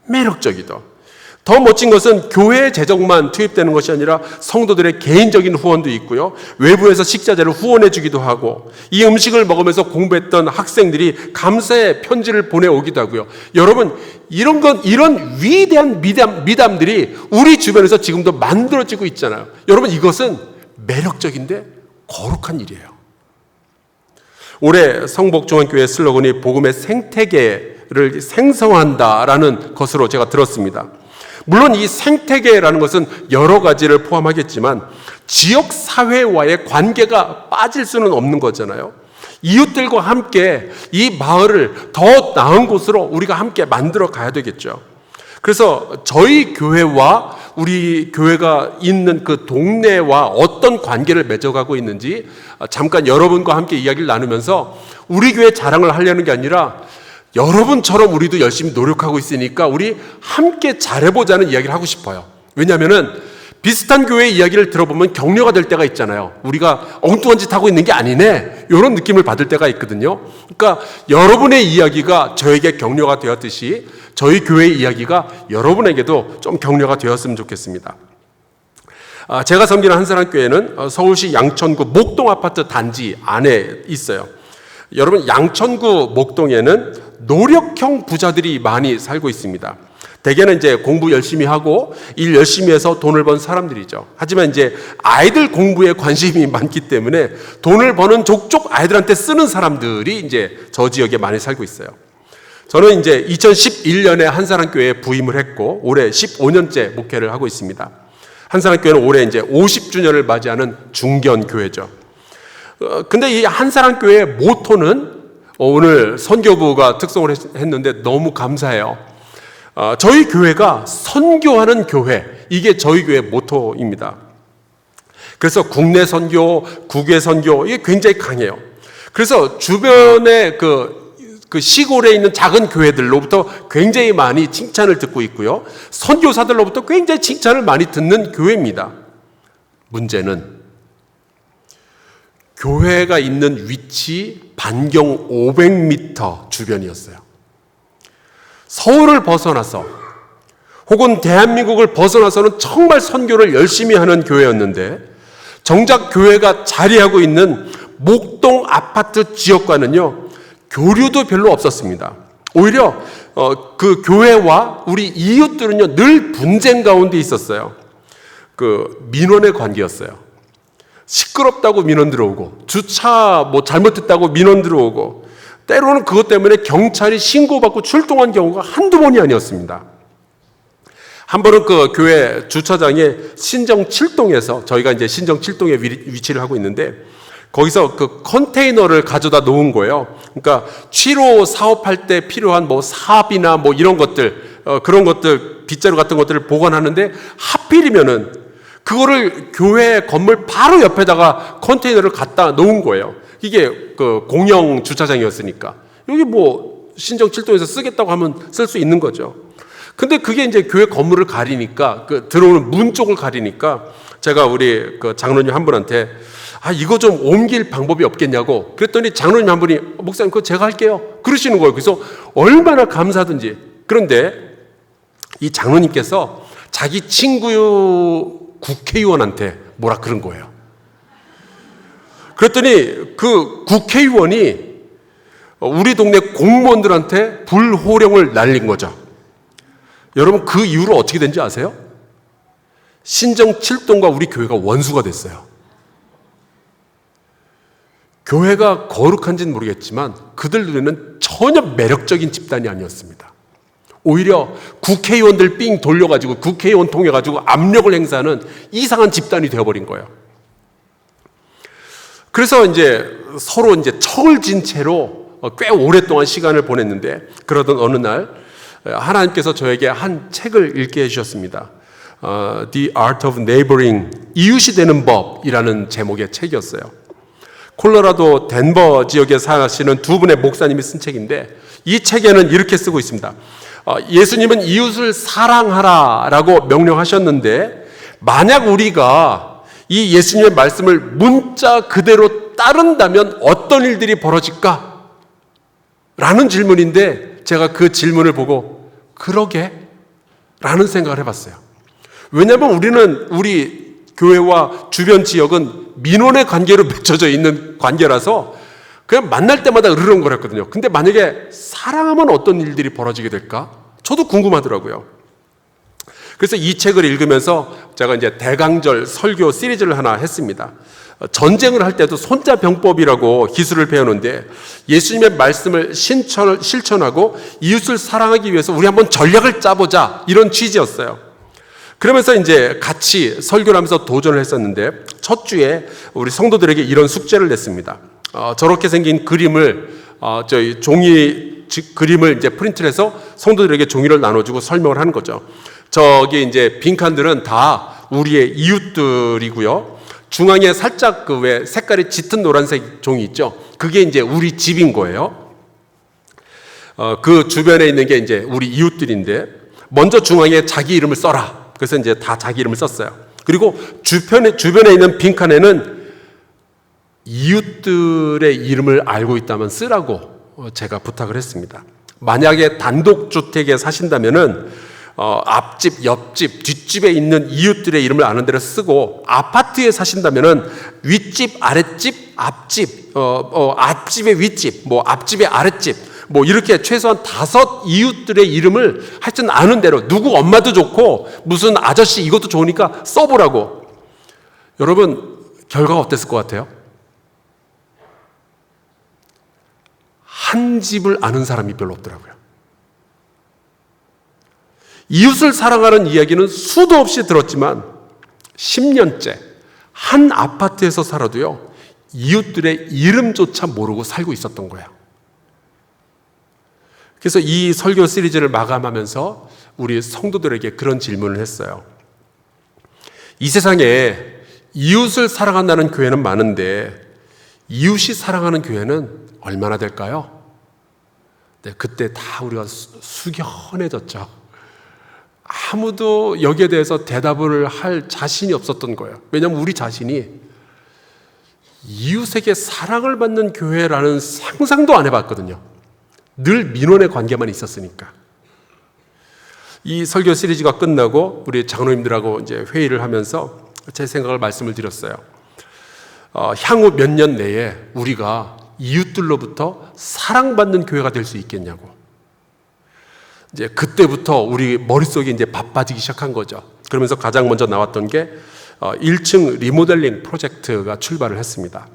매력적이다. 더 멋진 것은 교회 재정만 투입되는 것이 아니라 성도들의 개인적인 후원도 있고요, 외부에서 식자재를 후원해 주기도 하고, 이 음식을 먹으면서 공부했던 학생들이 감사의 편지를 보내오기도 하고요. 여러분, 이런 위대한 미담들이 우리 주변에서 지금도 만들어지고 있잖아요. 여러분, 이것은 매력적인데 거룩한 일이에요. 올해 성복중앙교회 슬로건이 복음의 생태계를 생성한다라는 것으로 제가 들었습니다. 물론 이 생태계라는 것은 여러 가지를 포함하겠지만 지역 사회와의 관계가 빠질 수는 없는 거잖아요. 이웃들과 함께 이 마을을 더 나은 곳으로 우리가 함께 만들어 가야 되겠죠. 그래서 저희 교회와 우리 교회가 있는 그 동네와 어떤 관계를 맺어가고 있는지 잠깐 여러분과 함께 이야기를 나누면서 우리 교회 자랑을 하려는 게 아니라 여러분처럼 우리도 열심히 노력하고 있으니까 우리 함께 잘해보자는 이야기를 하고 싶어요. 왜냐하면 비슷한 교회 이야기를 들어보면 격려가 될 때가 있잖아요. 우리가 엉뚱한 짓 하고 있는 게 아니네, 이런 느낌을 받을 때가 있거든요. 그러니까 여러분의 이야기가 저에게 격려가 되었듯이 저희 교회의 이야기가 여러분에게도 좀 격려가 되었으면 좋겠습니다. 제가 섬기는 한사랑교회는 서울시 양천구 목동 아파트 단지 안에 있어요. 여러분, 양천구 목동에는 노력형 부자들이 많이 살고 있습니다. 대개는 이제 공부 열심히 하고 일 열심히 해서 돈을 번 사람들이죠. 하지만 이제 아이들 공부에 관심이 많기 때문에 돈을 버는 족족 아이들한테 쓰는 사람들이 이제 저 지역에 많이 살고 있어요. 저는 이제 2011년에 한사랑교회에 부임을 했고 올해 15년째 목회를 하고 있습니다. 한사랑교회는 올해 이제 50주년을 맞이하는 중견교회죠. 근데 이 한사랑교회의 모토는 오늘 선교부가 특송을 했는데 너무 감사해요. 저희 교회가 선교하는 교회, 이게 저희 교회 모토입니다. 그래서 국내 선교, 국외 선교 이게 굉장히 강해요. 그래서 주변에 그 시골에 있는 작은 교회들로부터 굉장히 많이 칭찬을 듣고 있고요. 선교사들로부터 굉장히 칭찬을 많이 듣는 교회입니다. 문제는 교회가 있는 위치 반경 500m 주변이었어요. 서울을 벗어나서 혹은 대한민국을 벗어나서는 정말 선교를 열심히 하는 교회였는데 정작 교회가 자리하고 있는 목동 아파트 지역과는요 교류도 별로 없었습니다. 오히려 그 교회와 우리 이웃들은요 늘 분쟁 가운데 있었어요. 그 민원의 관계였어요. 시끄럽다고 민원 들어오고 주차 뭐 잘못했다고 민원 들어오고 때로는 그것 때문에 경찰이 신고받고 출동한 경우가 한두 번이 아니었습니다. 한 번은 그 교회 주차장에 신정 7동에서 저희가 이제 신정 7동에 위치를 하고 있는데 거기서 그 컨테이너를 가져다 놓은 거예요. 그러니까 취로 사업할 때 필요한 뭐 사업이나 뭐 이런 것들 그런 것들 빗자루 같은 것들을 보관하는데 하필이면은 그거를 교회 건물 바로 옆에다가 컨테이너를 갖다 놓은 거예요. 이게 그 공영 주차장이었으니까 여기 뭐 신정 7동에서 쓰겠다고 하면 쓸 수 있는 거죠. 근데 그게 이제 교회 건물을 가리니까 그 들어오는 문 쪽을 가리니까 제가 우리 그 장로님 한 분한테 이거 좀 옮길 방법이 없겠냐고 그랬더니 장로님 한 분이 목사님 그거 제가 할게요 그러시는 거예요. 그래서 얼마나 감사하든지. 그런데 이 장로님께서 자기 친구 국회의원한테 뭐라 그런 거예요. 그랬더니 그 국회의원이 우리 동네 공무원들한테 불호령을 날린 거죠. 여러분 그 이후로 어떻게 된지 아세요? 신정 7동과 우리 교회가 원수가 됐어요. 교회가 거룩한지는 모르겠지만 그들 눈에는 전혀 매력적인 집단이 아니었습니다. 오히려 국회의원들 삥 돌려가지고 국회의원 통해가지고 압력을 행사하는 이상한 집단이 되어버린 거예요. 그래서 이제 서로 이제 척을 진 채로 꽤 오랫동안 시간을 보냈는데 그러던 어느 날 하나님께서 저에게 한 책을 읽게 해주셨습니다. The Art of Neighboring, 이웃이 되는 법이라는 제목의 책이었어요. 콜로라도 덴버 지역에 사시는 두 분의 목사님이 쓴 책인데 이 책에는 이렇게 쓰고 있습니다. 예수님은 이웃을 사랑하라라고 명령하셨는데 만약 우리가 이 예수님의 말씀을 문자 그대로 따른다면 어떤 일들이 벌어질까? 라는 질문인데 제가 그 질문을 보고 그러게? 라는 생각을 해봤어요. 왜냐하면 우리는 우리 교회와 주변 지역은 민원의 관계로 맺혀져 있는 관계라서 그냥 만날 때마다 으르렁거렸거든요. 근데 만약에 사랑하면 어떤 일들이 벌어지게 될까? 저도 궁금하더라고요. 그래서 이 책을 읽으면서 제가 이제 대강절 설교 시리즈를 하나 했습니다. 전쟁을 할 때도 손자병법이라고 기술을 배우는데 예수님의 말씀을 실천하고 이웃을 사랑하기 위해서 우리 한번 전략을 짜보자 이런 취지였어요. 그러면서 이제 같이 설교를 하면서 도전을 했었는데 첫 주에 우리 성도들에게 이런 숙제를 냈습니다. 저렇게 생긴 그림을 저희 종이 그림을 이제 프린트를 해서 성도들에게 종이를 나눠주고 설명을 하는 거죠. 저기 이제 빈칸들은 다 우리의 이웃들이고요. 중앙에 살짝 그 왜 색깔이 짙은 노란색 종이 있죠. 그게 이제 우리 집인 거예요. 그 주변에 있는 게 이제 우리 이웃들인데 먼저 중앙에 자기 이름을 써라. 그래서 이제 다 자기 이름을 썼어요. 그리고 주변에 있는 빈칸에는 이웃들의 이름을 알고 있다면 쓰라고 제가 부탁을 했습니다. 만약에 단독주택에 사신다면은 앞집, 옆집, 뒷집에 있는 이웃들의 이름을 아는 대로 쓰고 아파트에 사신다면은 윗집, 아랫집, 앞집, 앞집의 윗집, 뭐 앞집의 아랫집 뭐 이렇게 최소한 5 이웃들의 이름을 하여튼 아는 대로 누구 엄마도 좋고 무슨 아저씨 이것도 좋으니까 써보라고. 여러분 결과가 어땠을 것 같아요? 한 집을 아는 사람이 별로 없더라고요. 이웃을 사랑하는 이야기는 수도 없이 들었지만 10년째 한 아파트에서 살아도요 이웃들의 이름조차 모르고 살고 있었던 거예요. 그래서 이 설교 시리즈를 마감하면서 우리 성도들에게 그런 질문을 했어요. 이 세상에 이웃을 사랑한다는 교회는 많은데 이웃이 사랑하는 교회는 얼마나 될까요? 네, 그때 다 우리가 숙연해졌죠. 아무도 여기에 대해서 대답을 할 자신이 없었던 거예요. 왜냐하면 우리 자신이 이웃에게 사랑을 받는 교회라는 상상도 안 해봤거든요. 늘 민원의 관계만 있었으니까. 이 설교 시리즈가 끝나고 우리 장로님들하고 이제 회의를 하면서 제 생각을 말씀을 드렸어요. 향후 몇 년 내에 우리가 이웃들로부터 사랑받는 교회가 될 수 있겠냐고. 이제 그때부터 우리 머릿속에 이제 바빠지기 시작한 거죠. 그러면서 가장 먼저 나왔던 게 1층 리모델링 프로젝트가 출발을 했습니다.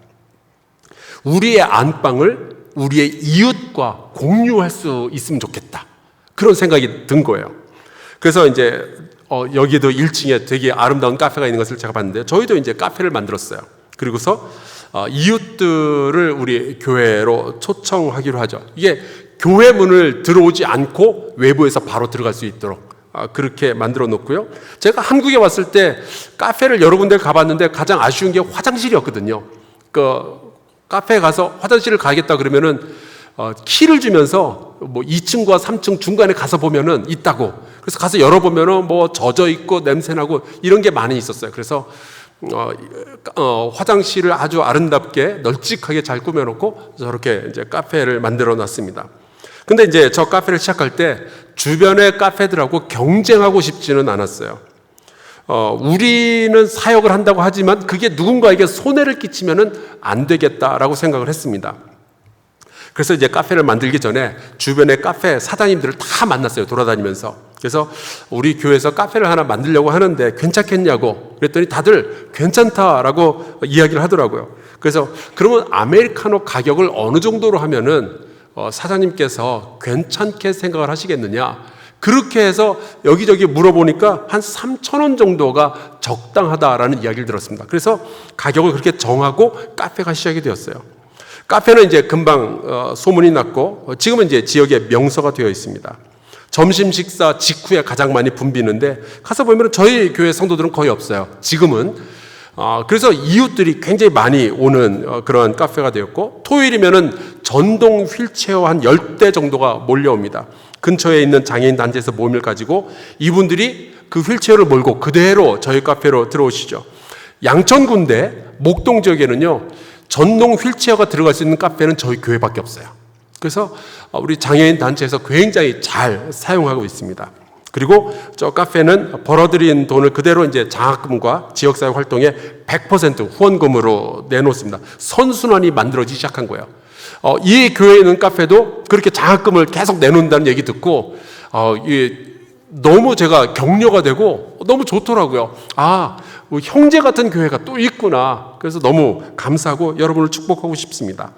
우리의 안방을 우리의 이웃과 공유할 수 있으면 좋겠다. 그런 생각이 든 거예요. 그래서 이제 여기도 1층에 되게 아름다운 카페가 있는 것을 제가 봤는데 저희도 이제 카페를 만들었어요. 그리고서 이웃들을 우리 교회로 초청하기로 하죠. 이게 교회 문을 들어오지 않고 외부에서 바로 들어갈 수 있도록 그렇게 만들어 놓고요. 제가 한국에 왔을 때 카페를 여러 군데 가봤는데 가장 아쉬운 게 화장실이었거든요. 그 카페에 가서 화장실을 가겠다 그러면은 키를 주면서 뭐 2층과 3층 중간에 가서 보면은 있다고. 그래서 가서 열어보면은 뭐 젖어 있고 냄새나고 이런 게 많이 있었어요. 그래서 화장실을 아주 아름답게 널찍하게 잘 꾸며놓고 저렇게 이제 카페를 만들어 놨습니다. 근데 이제 저 카페를 시작할 때 주변의 카페들하고 경쟁하고 싶지는 않았어요. 우리는 사역을 한다고 하지만 그게 누군가에게 손해를 끼치면은 안 되겠다라고 생각을 했습니다. 그래서 이제 카페를 만들기 전에 주변의 카페 사장님들을 다 만났어요. 돌아다니면서. 그래서 우리 교회에서 카페를 하나 만들려고 하는데 괜찮겠냐고 그랬더니 다들 괜찮다라고 이야기를 하더라고요. 그래서 그러면 아메리카노 가격을 어느 정도로 하면은 사장님께서 괜찮게 생각을 하시겠느냐. 그렇게 해서 여기저기 물어보니까 한 3,000원 정도가 적당하다라는 이야기를 들었습니다. 그래서 가격을 그렇게 정하고 카페가 시작이 되었어요. 카페는 이제 금방 소문이 났고 지금은 이제 지역의 명소가 되어 있습니다. 점심 식사 직후에 가장 많이 붐비는데 가서 보면 저희 교회 성도들은 거의 없어요. 지금은. 그래서 이웃들이 굉장히 많이 오는 그런 카페가 되었고 토요일이면은 전동 휠체어 한 10대 정도가 몰려옵니다. 근처에 있는 장애인 단체에서 모임을 가지고 이분들이 그 휠체어를 몰고 그대로 저희 카페로 들어오시죠. 양천군대 목동 지역에는요 전동 휠체어가 들어갈 수 있는 카페는 저희 교회밖에 없어요. 그래서 우리 장애인 단체에서 굉장히 잘 사용하고 있습니다. 그리고 저 카페는 벌어들인 돈을 그대로 이제 장학금과 지역사회 활동에 100% 후원금으로 내놓습니다. 선순환이 만들어지기 시작한 거예요. 이 교회에 있는 카페도 그렇게 장학금을 계속 내놓는다는 얘기 듣고 너무 제가 격려가 되고 너무 좋더라고요. 형제 같은 교회가 또 있구나. 그래서 너무 감사하고 여러분을 축복하고 싶습니다.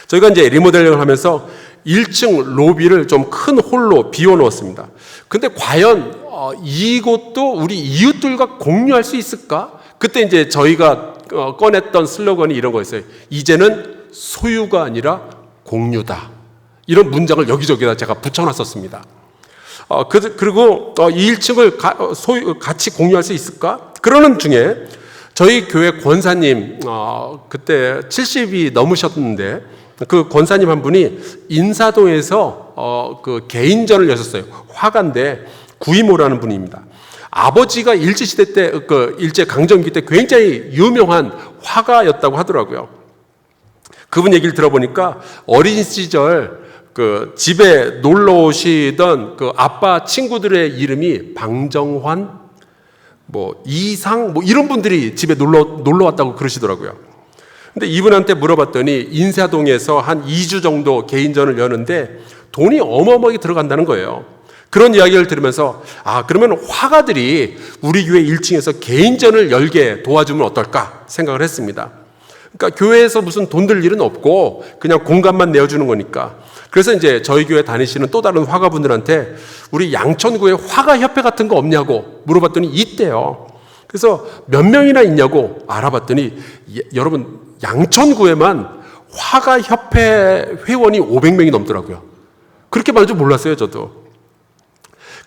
저희가 이제 리모델링을 하면서 1층 로비를 좀 큰 홀로 비워놓았습니다. 근데 과연 이곳도 우리 이웃들과 공유할 수 있을까? 그때 이제 저희가 꺼냈던 슬로건이 이런 거였어요. 이제는 소유가 아니라 공유다. 이런 문장을 여기저기다 제가 붙여놨었습니다. 그리고 이 1층을 같이 공유할 수 있을까? 그러는 중에 저희 교회 권사님 그때 70이 넘으셨는데 그 권사님 한 분이 인사동에서 그 개인전을 여셨어요. 화가인데 구이모라는 분입니다. 아버지가 일제시대 때 일제 강점기 때 굉장히 유명한 화가였다고 하더라고요. 그분 얘기를 들어보니까 어린 시절 그 집에 놀러 오시던 그 아빠 친구들의 이름이 방정환, 이상, 이런 분들이 집에 놀러 왔다고 그러시더라고요. 근데 이분한테 물어봤더니 인사동에서 한 2주 정도 개인전을 여는데 돈이 어마어마하게 들어간다는 거예요. 그런 이야기를 들으면서 그러면 화가들이 우리 교회 1층에서 개인전을 열게 도와주면 어떨까 생각을 했습니다. 그러니까 교회에서 무슨 돈 들 일은 없고 그냥 공간만 내어주는 거니까. 그래서 이제 저희 교회 다니시는 또 다른 화가분들한테 우리 양천구에 화가협회 같은 거 없냐고 물어봤더니 있대요. 그래서 몇 명이나 있냐고 알아봤더니 여러분 양천구에만 화가협회 회원이 500명이 넘더라고요. 그렇게 많은 줄 몰랐어요, 저도.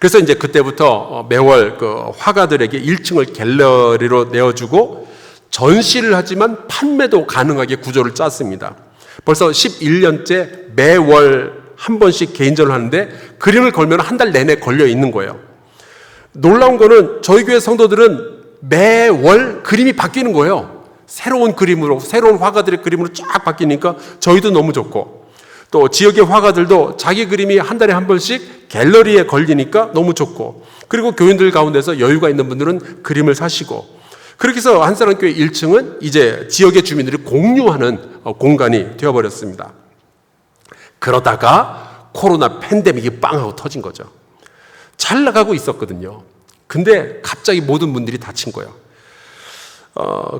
그래서 이제 그때부터 매월 그 화가들에게 1층을 갤러리로 내어주고 전시를 하지만 판매도 가능하게 구조를 짰습니다. 벌써 11년째 매월 한 번씩 개인전을 하는데 그림을 걸면 한 달 내내 걸려 있는 거예요. 놀라운 거는 저희 교회 성도들은 매월 그림이 바뀌는 거예요. 새로운 그림으로, 새로운 화가들의 그림으로 쫙 바뀌니까 저희도 너무 좋고, 또 지역의 화가들도 자기 그림이 한 달에 한 번씩 갤러리에 걸리니까 너무 좋고, 그리고 교인들 가운데서 여유가 있는 분들은 그림을 사시고, 그렇게 해서 한사랑교회 1층은 이제 지역의 주민들이 공유하는 공간이 되어버렸습니다. 그러다가 코로나 팬데믹이 빵 하고 터진 거죠. 잘 나가고 있었거든요. 근데 갑자기 모든 분들이 닫힌 거예요.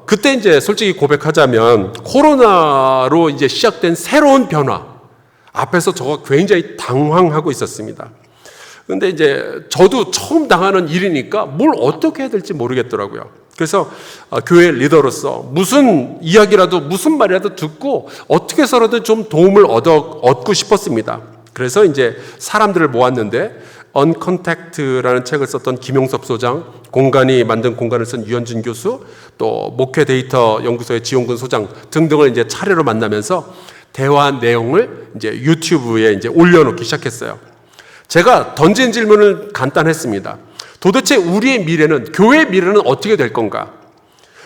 그때 이제 솔직히 고백하자면 코로나로 이제 시작된 새로운 변화 앞에서 저가 굉장히 당황하고 있었습니다. 근데 이제 저도 처음 당하는 일이니까 뭘 어떻게 해야 될지 모르겠더라고요. 그래서 교회 리더로서 무슨 이야기라도 무슨 말이라도 듣고 어떻게 해서라도 좀 도움을 얻고 싶었습니다. 그래서 이제 사람들을 모았는데 언컨택트라는 책을 썼던 김용섭 소장, 공간이 만든 공간을 쓴 유현준 교수, 또 목회 데이터 연구소의 지용근 소장 등등을 이제 차례로 만나면서 대화 내용을 이제 유튜브에 이제 올려놓기 시작했어요. 제가 던진 질문은 간단했습니다. 도대체 우리의 미래는, 교회의 미래는 어떻게 될 건가?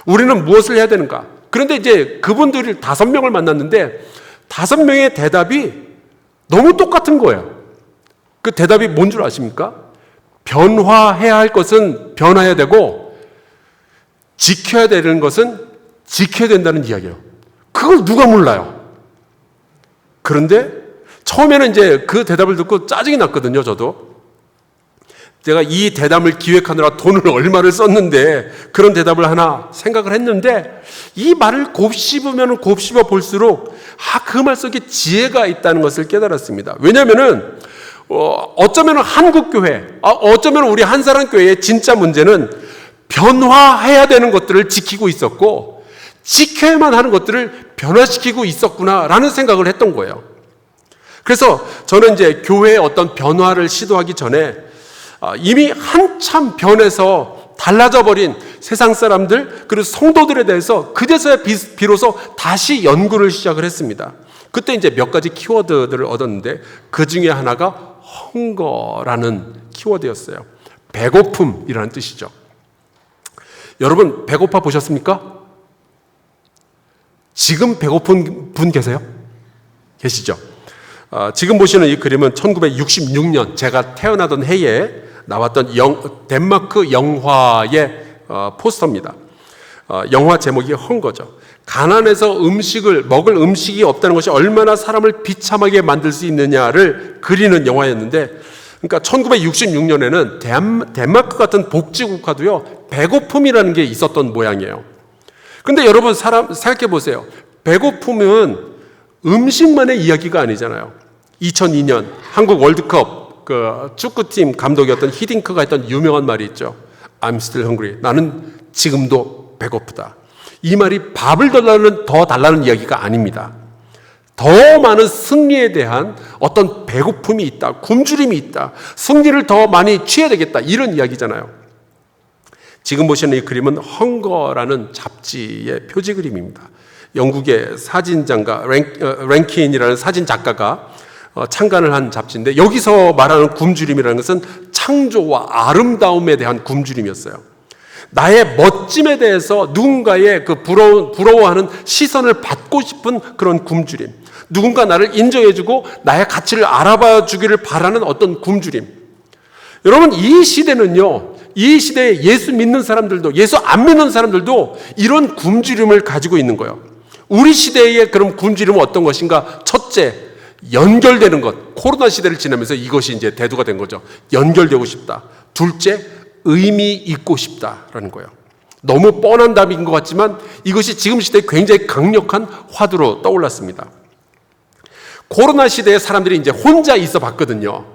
우리는 무엇을 해야 되는가? 그런데 이제 그분들이 5명을 만났는데 5명의 대답이 너무 똑같은 거예요. 그 대답이 뭔 줄 아십니까? 변화해야 할 것은 변화해야 되고 지켜야 되는 것은 지켜야 된다는 이야기예요. 그걸 누가 몰라요? 그런데 처음에는 이제 그 대답을 듣고 짜증이 났거든요, 저도. 제가 이 대답을 기획하느라 돈을 얼마를 썼는데 그런 대답을 하나 생각을 했는데 이 말을 곱씹으면 곱씹어 볼수록 그 말 속에 지혜가 있다는 것을 깨달았습니다. 왜냐하면은 어쩌면 한국교회, 어쩌면 우리 한사랑교회의 진짜 문제는 변화해야 되는 것들을 지키고 있었고 지켜야만 하는 것들을 변화시키고 있었구나라는 생각을 했던 거예요. 그래서 저는 이제 교회의 어떤 변화를 시도하기 전에 이미 한참 변해서 달라져 버린 세상 사람들 그리고 성도들에 대해서 그제서야 비로소 다시 연구를 시작을 했습니다. 그때 이제 몇 가지 키워드들을 얻었는데 그 중에 하나가 헝거라는 키워드였어요. 배고픔이라는 뜻이죠. 여러분 배고파 보셨습니까? 지금 배고픈 분 계세요? 계시죠? 지금 보시는 이 그림은 1966년 제가 태어나던 해에 나왔던 덴마크 영화의 포스터입니다. 영화 제목이 헝거죠. 가난해서 먹을 음식이 없다는 것이 얼마나 사람을 비참하게 만들 수 있느냐를 그리는 영화였는데, 그러니까 1966년에는 덴마크 같은 복지국가도요 배고픔이라는 게 있었던 모양이에요. 근데 여러분 생각해 보세요. 배고픔은 음식만의 이야기가 아니잖아요. 2002년 한국 월드컵 그 축구팀 감독이었던 히딩크가 했던 유명한 말이 있죠. I'm still hungry. 나는 지금도 배고프다. 이 말이 밥을 더 달라는 이야기가 아닙니다. 더 많은 승리에 대한 어떤 배고픔이 있다. 굶주림이 있다. 승리를 더 많이 취해야 되겠다. 이런 이야기잖아요. 지금 보시는 이 그림은 헝거라는 잡지의 표지 그림입니다. 영국의 사진작가 랭킨이라는 사진 작가가 창간을 한 잡지인데 여기서 말하는 굶주림이라는 것은 창조와 아름다움에 대한 굶주림이었어요. 나의 멋짐에 대해서 누군가의 그 부러워하는 시선을 받고 싶은 그런 굶주림. 누군가 나를 인정해주고 나의 가치를 알아봐 주기를 바라는 어떤 굶주림. 여러분 이 시대는요. 이 시대에 예수 믿는 사람들도 예수 안 믿는 사람들도 이런 굶주림을 가지고 있는 거예요. 우리 시대의 그런 굶주림은 어떤 것인가? 첫째, 연결되는 것. 코로나 시대를 지나면서 이것이 이제 대두가 된 거죠. 연결되고 싶다. 둘째, 의미 있고 싶다라는 거예요. 너무 뻔한 답인 것 같지만 이것이 지금 시대에 굉장히 강력한 화두로 떠올랐습니다. 코로나 시대에 사람들이 이제 혼자 있어 봤거든요.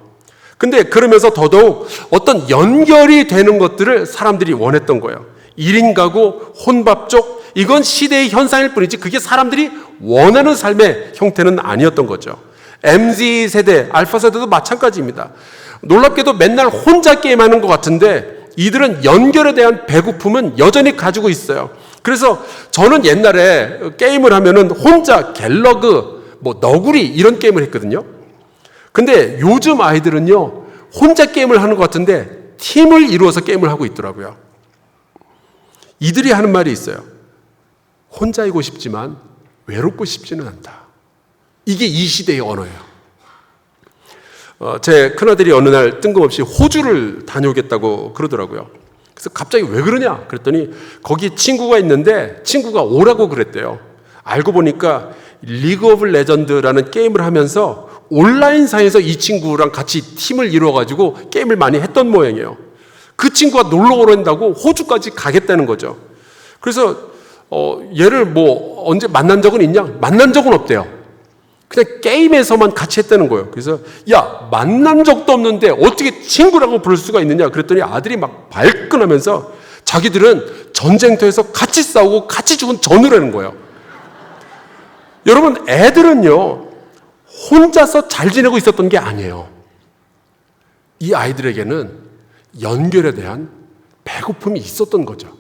근데 그러면서 더더욱 어떤 연결이 되는 것들을 사람들이 원했던 거예요. 1인 가구, 혼밥족, 이건 시대의 현상일 뿐이지 그게 사람들이 원하는 삶의 형태는 아니었던 거죠. MZ 세대, 알파 세대도 마찬가지입니다. 놀랍게도 맨날 혼자 게임하는 것 같은데 이들은 연결에 대한 배고픔은 여전히 가지고 있어요. 그래서 저는 옛날에 게임을 하면은 혼자 갤러그, 너구리 이런 게임을 했거든요. 근데 요즘 아이들은요, 혼자 게임을 하는 것 같은데 팀을 이루어서 게임을 하고 있더라고요. 이들이 하는 말이 있어요. 혼자이고 싶지만 외롭고 싶지는 않다. 이게 이 시대의 언어예요. 제 큰아들이 어느 날 뜬금없이 호주를 다녀오겠다고 그러더라고요. 그래서 갑자기 왜 그러냐 그랬더니 거기 친구가 있는데 친구가 오라고 그랬대요. 알고 보니까 리그 오브 레전드라는 게임을 하면서 온라인상에서 이 친구랑 같이 팀을 이루어가지고 게임을 많이 했던 모양이에요. 그 친구가 놀러 오란다고 호주까지 가겠다는 거죠. 그래서 얘를 언제 만난 적은 있냐? 만난 적은 없대요. 그냥 게임에서만 같이 했다는 거예요. 그래서 야, 만난 적도 없는데 어떻게 친구라고 부를 수가 있느냐 그랬더니 아들이 막 발끈하면서 자기들은 전쟁터에서 같이 싸우고 같이 죽은 전우라는 거예요. 여러분, 애들은요 혼자서 잘 지내고 있었던 게 아니에요. 이 아이들에게는 연결에 대한 배고픔이 있었던 거죠.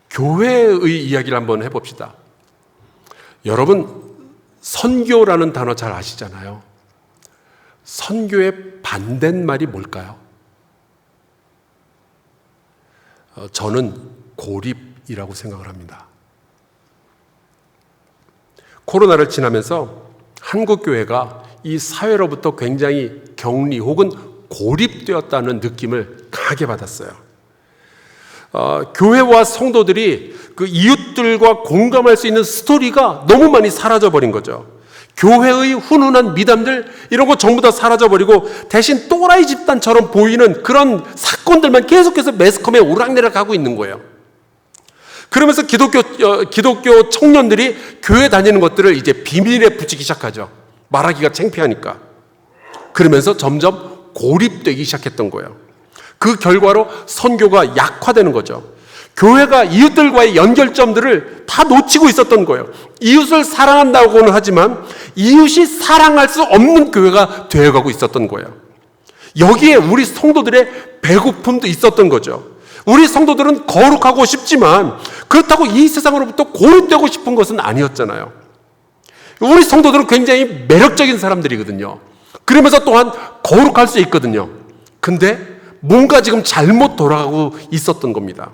교회의 이야기를 한번 해봅시다. 여러분, 선교라는 단어 잘 아시잖아요. 선교의 반대말이 뭘까요? 저는 고립이라고 생각을 합니다. 코로나를 지나면서 한국 교회가 이 사회로부터 굉장히 격리 혹은 고립되었다는 느낌을 강하게 받았어요. 교회와 성도들이 그 이웃들과 공감할 수 있는 스토리가 너무 많이 사라져버린 거죠. 교회의 훈훈한 미담들 이런 거 전부 다 사라져버리고 대신 또라이 집단처럼 보이는 그런 사건들만 계속해서 매스컴에 오락내락하고 있는 거예요. 그러면서 기독교 청년들이 교회 다니는 것들을 이제 비밀에 붙이기 시작하죠. 말하기가 창피하니까. 그러면서 점점 고립되기 시작했던 거예요. 그 결과로 선교가 약화되는 거죠. 교회가 이웃들과의 연결점들을 다 놓치고 있었던 거예요. 이웃을 사랑한다고는 하지만 이웃이 사랑할 수 없는 교회가 되어가고 있었던 거예요. 여기에 우리 성도들의 배고픔도 있었던 거죠. 우리 성도들은 거룩하고 싶지만 그렇다고 이 세상으로부터 고립되고 싶은 것은 아니었잖아요. 우리 성도들은 굉장히 매력적인 사람들이거든요. 그러면서 또한 거룩할 수 있거든요. 근데 뭔가 지금 잘못 돌아가고 있었던 겁니다.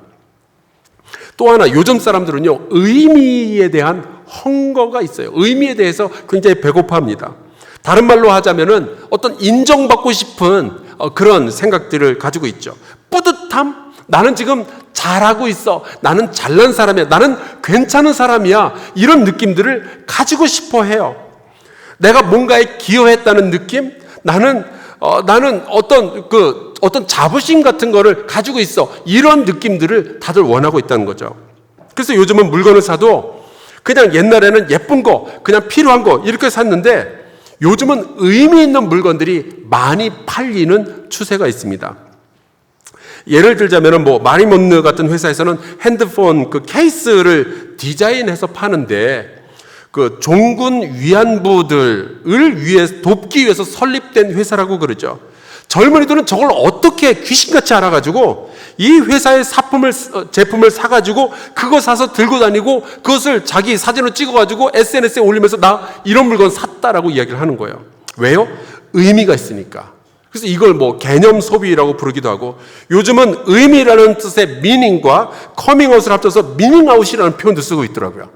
또 하나, 요즘 사람들은요, 의미에 대한 헝거가 있어요. 의미에 대해서 굉장히 배고파합니다. 다른 말로 하자면은 어떤 인정받고 싶은 그런 생각들을 가지고 있죠. 뿌듯함? 나는 지금 잘하고 있어. 나는 잘난 사람이야. 나는 괜찮은 사람이야. 이런 느낌들을 가지고 싶어 해요. 내가 뭔가에 기여했다는 느낌? 나는 어떤 자부심 같은 거를 가지고 있어. 이런 느낌들을 다들 원하고 있다는 거죠. 그래서 요즘은 물건을 사도 그냥 옛날에는 예쁜 거, 그냥 필요한 거 이렇게 샀는데 요즘은 의미 있는 물건들이 많이 팔리는 추세가 있습니다. 예를 들자면 마리몬느 같은 회사에서는 핸드폰 그 케이스를 디자인해서 파는데 그 종군 위안부들을 돕기 위해서 설립된 회사라고 그러죠. 젊은이들은 저걸 어떻게 귀신같이 알아가지고 이 회사의 제품을 사가지고 그거 사서 들고 다니고 그것을 자기 사진으로 찍어가지고 SNS에 올리면서 나 이런 물건 샀다라고 이야기를 하는 거예요. 왜요? 의미가 있으니까. 그래서 이걸 개념 소비라고 부르기도 하고 요즘은 의미라는 뜻의 미닝과 커밍아웃을 합쳐서 미닝아웃이라는 표현도 쓰고 있더라고요.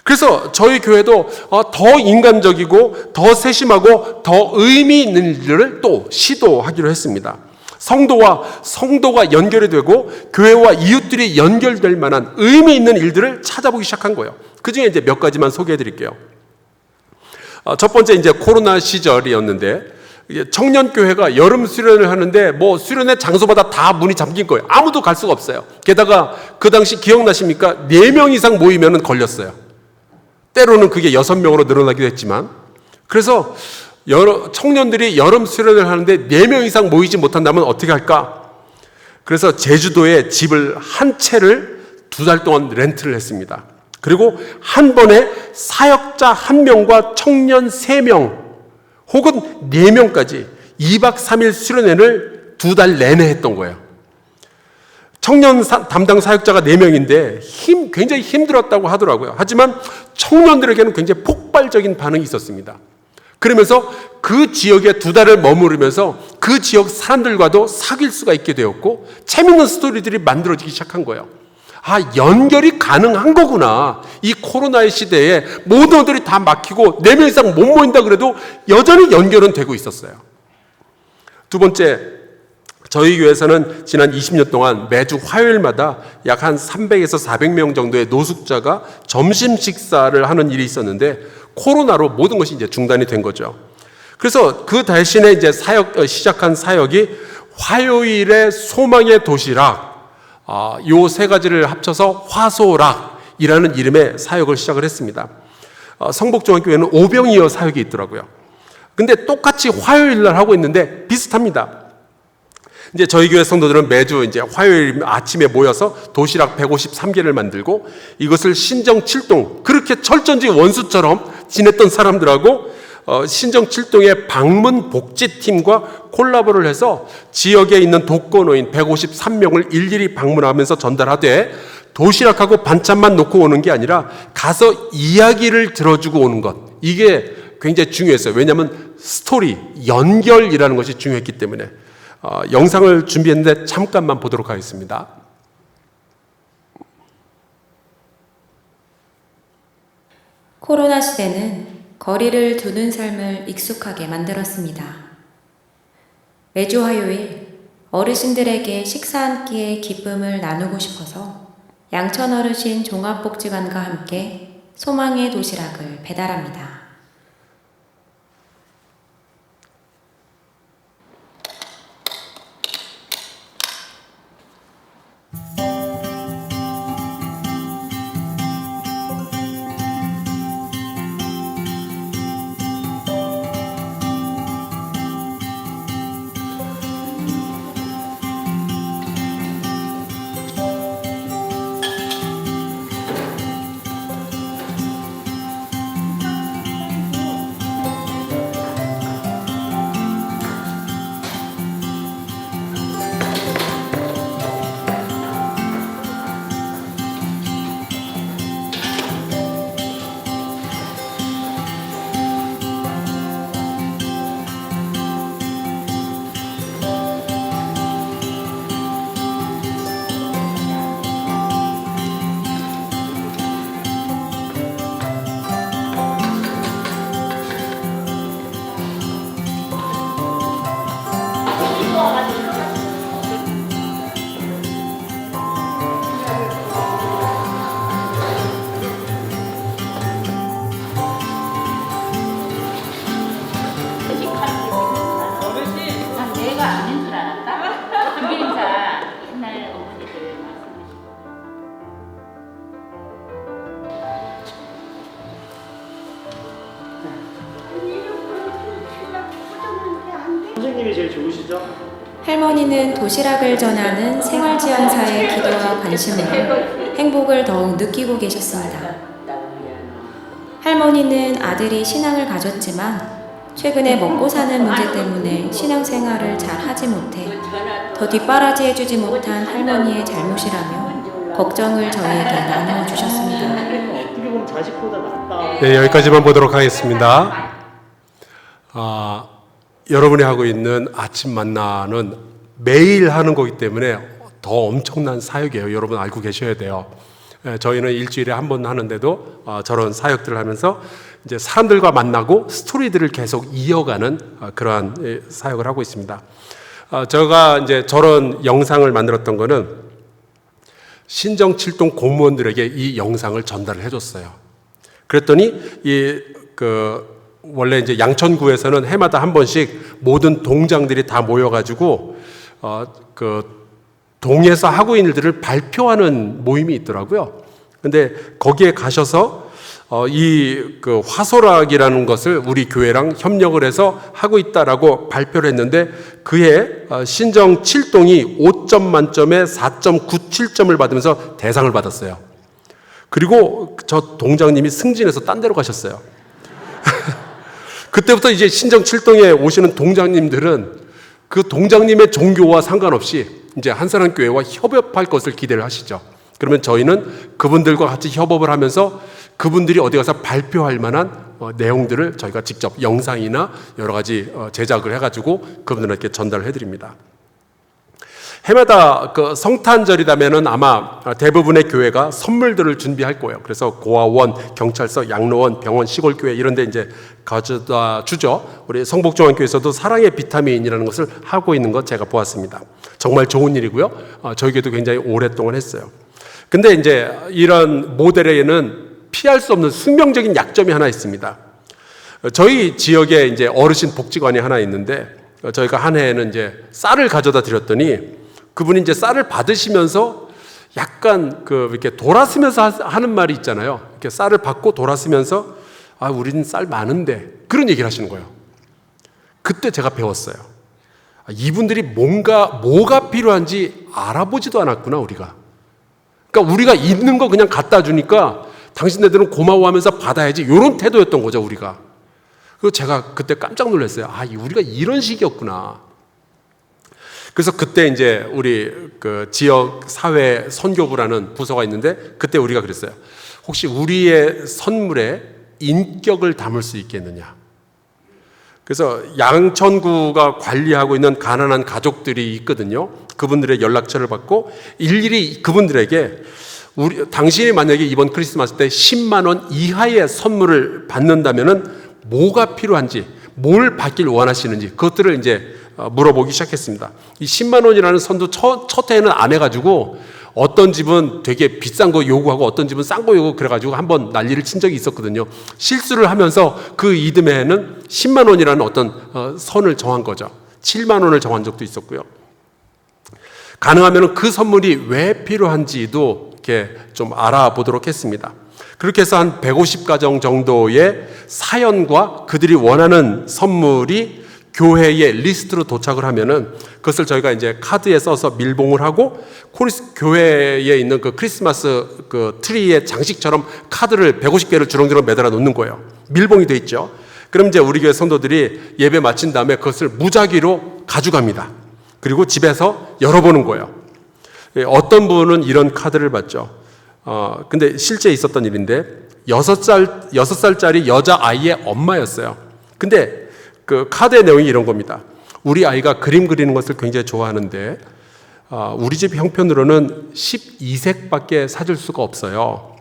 그래서 저희 교회도 더 인간적이고 더 세심하고 더 의미 있는 일들을 또 시도하기로 했습니다. 성도가 연결이 되고 교회와 이웃들이 연결될 만한 의미 있는 일들을 찾아보기 시작한 거예요. 그 중에 이제 몇 가지만 소개해 드릴게요. 첫 번째 이제 코로나 시절이었는데 청년교회가 여름 수련을 하는데 수련회 장소마다 다 문이 잠긴 거예요. 아무도 갈 수가 없어요. 게다가 그 당시 기억나십니까? 4명 이상 모이면 걸렸어요. 때로는 그게 6명으로 늘어나기도 했지만 그래서 청년들이 여름 수련을 하는데 4명 이상 모이지 못한다면 어떻게 할까? 그래서 제주도에 집을 한 채를 2달 동안 렌트를 했습니다. 그리고 한 번에 사역자 1명과 청년 3명 혹은 4명까지 2박 3일 수련회를 2달 내내 했던 거예요. 청년 담당 사역자가 4명인데 굉장히 힘들었다고 하더라고요. 하지만 청년들에게는 굉장히 폭발적인 반응이 있었습니다. 그러면서 그 지역에 2달을 머무르면서 그 지역 사람들과도 사귈 수가 있게 되었고 재밌는 스토리들이 만들어지기 시작한 거예요. 연결이 가능한 거구나. 이 코로나의 시대에 모든 것들이 다 막히고 4명 이상 못 모인다 그래도 여전히 연결은 되고 있었어요. 두 번째, 저희 교회에서는 지난 20년 동안 매주 화요일마다 약 한 300에서 400명 정도의 노숙자가 점심 식사를 하는 일이 있었는데 코로나로 모든 것이 이제 중단이 된 거죠. 그래서 그 대신에 이제 시작한 사역이 화요일의 소망의 도시락, 요 3가지를 합쳐서 화소락이라는 이름의 사역을 시작을 했습니다. 성복중학교에는 오병이어 사역이 있더라고요. 근데 똑같이 화요일 날 하고 있는데 비슷합니다. 이제 저희 교회 성도들은 매주 이제 화요일 아침에 모여서 도시락 153개를 만들고 이것을 신정 7동, 그렇게 철전지 원수처럼 지냈던 사람들하고 신정 7동의 방문 복지팀과 콜라보를 해서 지역에 있는 독거노인 153명을 일일이 방문하면서 전달하되 도시락하고 반찬만 놓고 오는 게 아니라 가서 이야기를 들어주고 오는 것, 이게 굉장히 중요했어요. 왜냐하면 스토리, 연결이라는 것이 중요했기 때문에. 영상을 준비했는데 잠깐만 보도록 하겠습니다. 코로나 시대는 거리를 두는 삶을 익숙하게 만들었습니다. 매주 화요일 어르신들에게 식사 한 끼의 기쁨을 나누고 싶어서 양천어르신 종합복지관과 함께 소망의 도시락을 배달합니다. 선생님이 제일 좋으시죠? 할머니는 도시락을 전하는 생활지원사의 기도와 관심으로 행복을 더욱 느끼고 계셨습니다. 할머니는 아들이 신앙을 가졌지만 최근에 먹고 사는 문제 때문에 신앙생활을 잘 하지 못해 더 뒷바라지 해주지 못한 할머니의 잘못이라며 걱정을 저희에게 나누어 주셨습니다. 어떻게 보면 자식보다 낫다. 네, 여기까지만 보도록 하겠습니다. 여러분이 하고 있는 아침 만나는 매일 하는 거기 때문에 더 엄청난 사역이에요. 여러분 알고 계셔야 돼요. 저희는 일주일에 한 번 하는데도 저런 사역들을 하면서 이제 사람들과 만나고 스토리들을 계속 이어가는 그러한 사역을 하고 있습니다. 제가 이제 저런 영상을 만들었던 거는 신정 7동 공무원들에게 이 영상을 전달을 해줬어요. 그랬더니 원래 이제 양천구에서는 해마다 한 번씩 모든 동장들이 다 모여가지고 동에서 하고 있는 일들을 발표하는 모임이 있더라고요. 근데 거기에 가셔서 화소락이라는 것을 우리 교회랑 협력을 해서 하고 있다라고 발표를 했는데 그해 신정 7동이 5점 만점에 4.97점을 받으면서 대상을 받았어요. 그리고 저 동장님이 승진해서 딴 데로 가셨어요. 그때부터 이제 신정 7동에 오시는 동장님들은 그 동장님의 종교와 상관없이 이제 한사랑교회와 협업할 것을 기대를 하시죠. 그러면 저희는 그분들과 같이 협업을 하면서 그분들이 어디 가서 발표할 만한 내용들을 저희가 직접 영상이나 여러 가지 제작을 해가지고 그분들에게 전달을 해드립니다. 해마다 그 성탄절이라면은 아마 대부분의 교회가 선물들을 준비할 거예요. 그래서 고아원, 경찰서, 양로원, 병원, 시골교회 이런 데 이제 가져다 주죠. 우리 성복중앙교회에서도 사랑의 비타민이라는 것을 하고 있는 것 제가 보았습니다. 정말 좋은 일이고요. 저희에게도 굉장히 오랫동안 했어요. 근데 이제 이런 모델에는 피할 수 없는 숙명적인 약점이 하나 있습니다. 저희 지역에 이제 어르신 복지관이 하나 있는데 저희가 한 해에는 이제 쌀을 가져다 드렸더니 그분이 이제 쌀을 받으시면서 약간 이렇게 돌아서면서 하는 말이 있잖아요. 이렇게 쌀을 받고 돌아서면서 우리는 쌀 많은데 그런 얘기를 하시는 거예요. 그때 제가 배웠어요. 이분들이 뭐가 필요한지 알아보지도 않았구나, 우리가. 그러니까 우리가 있는 거 그냥 갖다 주니까 당신네들은 고마워하면서 받아야지 이런 태도였던 거죠, 우리가. 그리고 제가 그때 깜짝 놀랐어요. 우리가 이런 식이었구나. 그래서 그때 이제 우리 그 지역 사회 선교부라는 부서가 있는데 그때 우리가 그랬어요. 혹시 우리의 선물에 인격을 담을 수 있겠느냐. 그래서 양천구가 관리하고 있는 가난한 가족들이 있거든요. 그분들의 연락처를 받고 일일이 그분들에게 당신이 만약에 이번 크리스마스 때 10만 원 이하의 선물을 받는다면은 뭐가 필요한지, 뭘 받길 원하시는지 그것들을 이제 물어보기 시작했습니다. 이 10만 원이라는 선도 첫 해에는 안 해가지고 어떤 집은 되게 비싼 거 요구하고 어떤 집은 싼 거 요구하고 그래가지고 한번 난리를 친 적이 있었거든요. 실수를 하면서 그 이듬해에는 10만 원이라는 어떤 선을 정한 거죠. 7만 원을 정한 적도 있었고요. 가능하면 그 선물이 왜 필요한지도 이렇게 좀 알아보도록 했습니다. 그렇게 해서 한 150가정 정도의 사연과 그들이 원하는 선물이 교회의 리스트로 도착을 하면은 그것을 저희가 이제 카드에 써서 밀봉을 하고 교회에 있는 그 크리스마스 그 트리의 장식처럼 카드를 150개를 주렁주렁 매달아 놓는 거예요. 밀봉이 돼 있죠. 그럼 이제 우리 교회 성도들이 예배 마친 다음에 그것을 무작위로 가져갑니다. 그리고 집에서 열어보는 거예요. 어떤 분은 이런 카드를 받죠. 근데 실제 있었던 일인데 6살짜리 여자아이의 엄마였어요. 근데 그 카드의 내용이 이런 겁니다. 우리 아이가 그림 그리는 것을 굉장히 좋아하는데 우리 집 형편으로는 12색밖에 사줄 수가 없어요.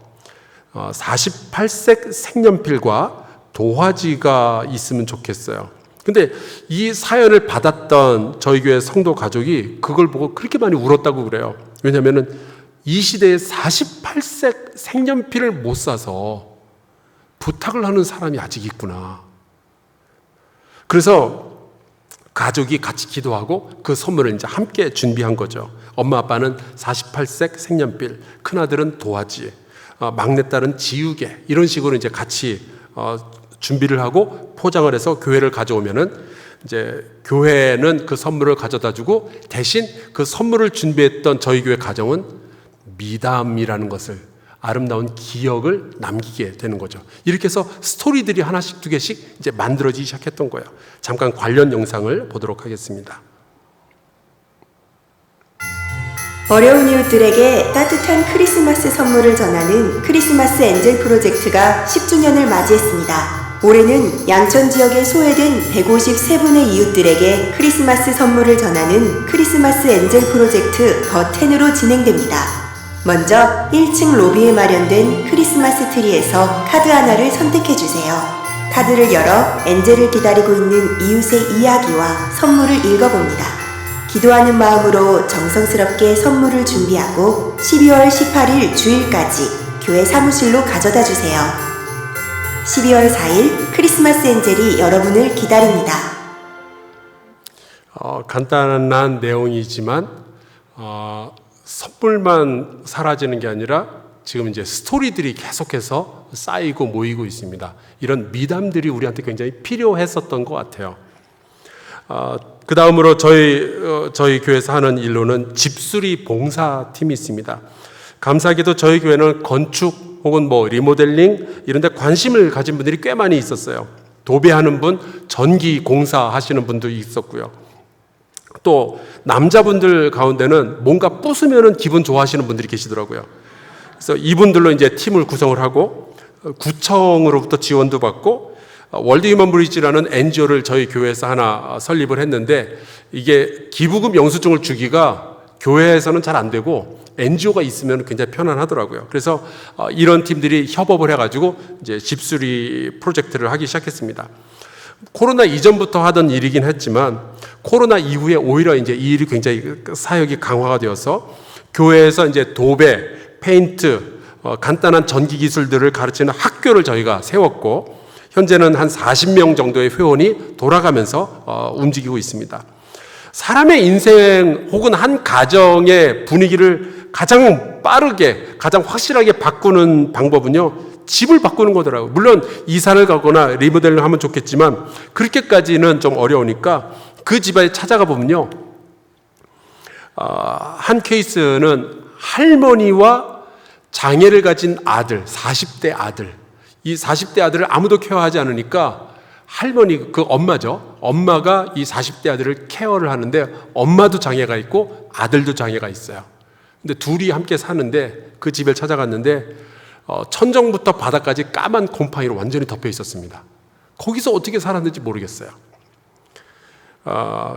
48색 색연필과 도화지가 있으면 좋겠어요. 근데 이 사연을 받았던 저희 교회 성도 가족이 그걸 보고 그렇게 많이 울었다고 그래요. 왜냐하면 이 시대에 48색 색연필을 못 사서 부탁을 하는 사람이 아직 있구나. 그래서 가족이 같이 기도하고 그 선물을 이제 함께 준비한 거죠. 엄마 아빠는 48색 색연필, 큰아들은 도화지, 막내딸은 지우개 이런 식으로 이제 같이 준비를 하고 포장을 해서 교회를 가져오면은 이제 교회는 그 선물을 가져다 주고 대신 그 선물을 준비했던 저희 교회 가정은 미담이라는 것을 아름다운 기억을 남기게 되는 거죠. 이렇게 해서 스토리들이 하나씩 두 개씩 이제 만들어지기 시작했던 거예요. 잠깐 관련 영상을 보도록 하겠습니다. 어려운 이웃들에게 따뜻한 크리스마스 선물을 전하는 크리스마스 엔젤 프로젝트가 10주년을 맞이했습니다. 올해는 양천 지역에 소외된 153분의 이웃들에게 크리스마스 선물을 전하는 크리스마스 엔젤 프로젝트 더10으로 진행됩니다. 먼저 1층 로비에 마련된 크리스마스 트리에서 카드 하나를 선택해주세요. 카드를 열어 엔젤을 기다리고 있는 이웃의 이야기와 선물을 읽어봅니다. 기도하는 마음으로 정성스럽게 선물을 준비하고 12월 18일 주일까지 교회 사무실로 가져다 주세요. 12월 4일 크리스마스 엔젤이 여러분을 기다립니다. 간단한 내용이지만 선물만 사라지는 게 아니라 지금 이제 스토리들이 계속해서 쌓이고 모이고 있습니다. 이런 미담들이 우리한테 굉장히 필요했었던 것 같아요. 그 다음으로 저희 교회에서 하는 일로는 집수리 봉사팀이 있습니다. 감사하게도 저희 교회는 건축 혹은 뭐 리모델링 이런 데 관심을 가진 분들이 꽤 많이 있었어요. 도배하는 분, 전기 공사 하시는 분도 있었고요. 또 남자분들 가운데는 뭔가 부수면은 기분 좋아하시는 분들이 계시더라고요. 그래서 이분들로 이제 팀을 구성을 하고 구청으로부터 지원도 받고 월드 휴먼 브리지라는 NGO를 저희 교회에서 하나 설립을 했는데 이게 기부금 영수증을 주기가 교회에서는 잘 안 되고 NGO가 있으면 굉장히 편안하더라고요. 그래서 이런 팀들이 협업을 해가지고 이제 집수리 프로젝트를 하기 시작했습니다. 코로나 이전부터 하던 일이긴 했지만 코로나 이후에 오히려 이제 이 일이 굉장히 사역이 강화가 되어서 교회에서 이제 도배, 페인트, 간단한 전기 기술들을 가르치는 학교를 저희가 세웠고 현재는 한 40명 정도의 회원이 돌아가면서 움직이고 있습니다. 사람의 인생 혹은 한 가정의 분위기를 가장 빠르게, 가장 확실하게 바꾸는 방법은요, 집을 바꾸는 거더라고요. 물론 이사를 가거나 리모델링을 하면 좋겠지만 그렇게까지는 좀 어려우니까 그 집에 찾아가 보면요, 한 케이스는 할머니와 장애를 가진 아들, 40대 아들, 이 40대 아들을 아무도 케어하지 않으니까 할머니, 그 엄마죠. 엄마가 이 40대 아들을 케어를 하는데 엄마도 장애가 있고 아들도 장애가 있어요. 근데 둘이 함께 사는데 그 집을 찾아갔는데 천정부터 바닥까지 까만 곰팡이로 완전히 덮여 있었습니다. 거기서 어떻게 살았는지 모르겠어요.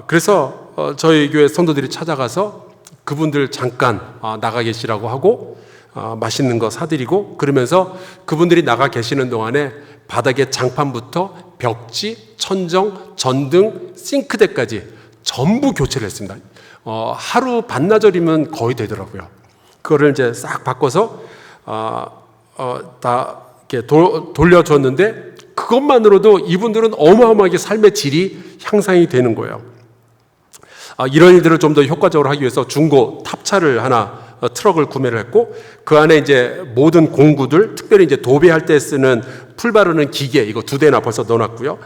그래서 저희 교회 성도들이 찾아가서 그분들 잠깐 나가 계시라고 하고 맛있는 거 사드리고 그러면서 그분들이 나가 계시는 동안에 바닥에 장판부터 벽지, 천정, 전등, 싱크대까지 전부 교체를 했습니다. 하루 반나절이면 거의 되더라고요. 그거를 이제 싹 바꿔서 다 이렇게 돌려줬는데 그것만으로도 이분들은 어마어마하게 삶의 질이 향상이 되는 거예요. 이런 일들을 좀 더 효과적으로 하기 위해서 중고 탑차를 하나 트럭을 구매를 했고 그 안에 이제 모든 공구들, 특별히 이제 도배할 때 쓰는 풀 바르는 기계 이거 2대나 벌써 넣어놨고요.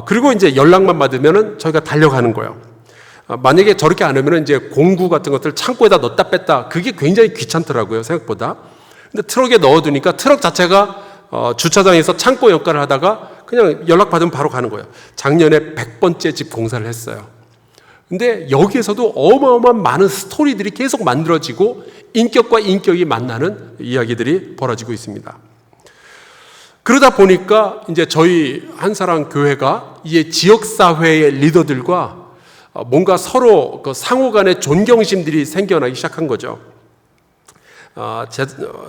그리고 이제 연락만 받으면은 저희가 달려가는 거예요. 만약에 저렇게 안 하면은 이제 공구 같은 것들 창고에다 넣었다 뺐다 그게 굉장히 귀찮더라고요, 생각보다. 근데 트럭에 넣어두니까 트럭 자체가 주차장에서 창고 역할을 하다가 그냥 연락 받으면 바로 가는 거예요. 작년에 100번째 집 공사를 했어요. 근데 여기에서도 어마어마한 많은 스토리들이 계속 만들어지고 인격과 인격이 만나는 이야기들이 벌어지고 있습니다. 그러다 보니까 이제 저희 한사랑 교회가 이제 지역사회의 리더들과 뭔가 서로 그 상호 간의 존경심들이 생겨나기 시작한 거죠.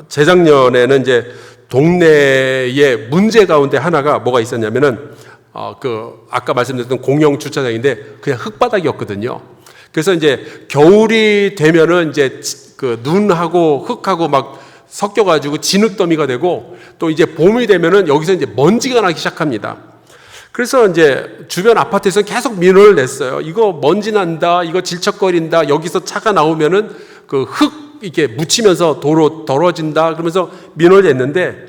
재작년에는 이제 동네의 문제 가운데 하나가 뭐가 있었냐면은 아까 말씀드렸던 공영 주차장인데 그냥 흙바닥이었거든요. 그래서 이제 겨울이 되면은 이제 그 눈하고 흙하고 막 섞여가지고 진흙더미가 되고 또 이제 봄이 되면은 여기서 이제 먼지가 나기 시작합니다. 그래서 이제 주변 아파트에서 계속 민원을 냈어요. 이거 먼지 난다, 이거 질척거린다, 여기서 차가 나오면은 그 흙 이렇게 묻히면서 도로 더러진다 그러면서 민원을 냈는데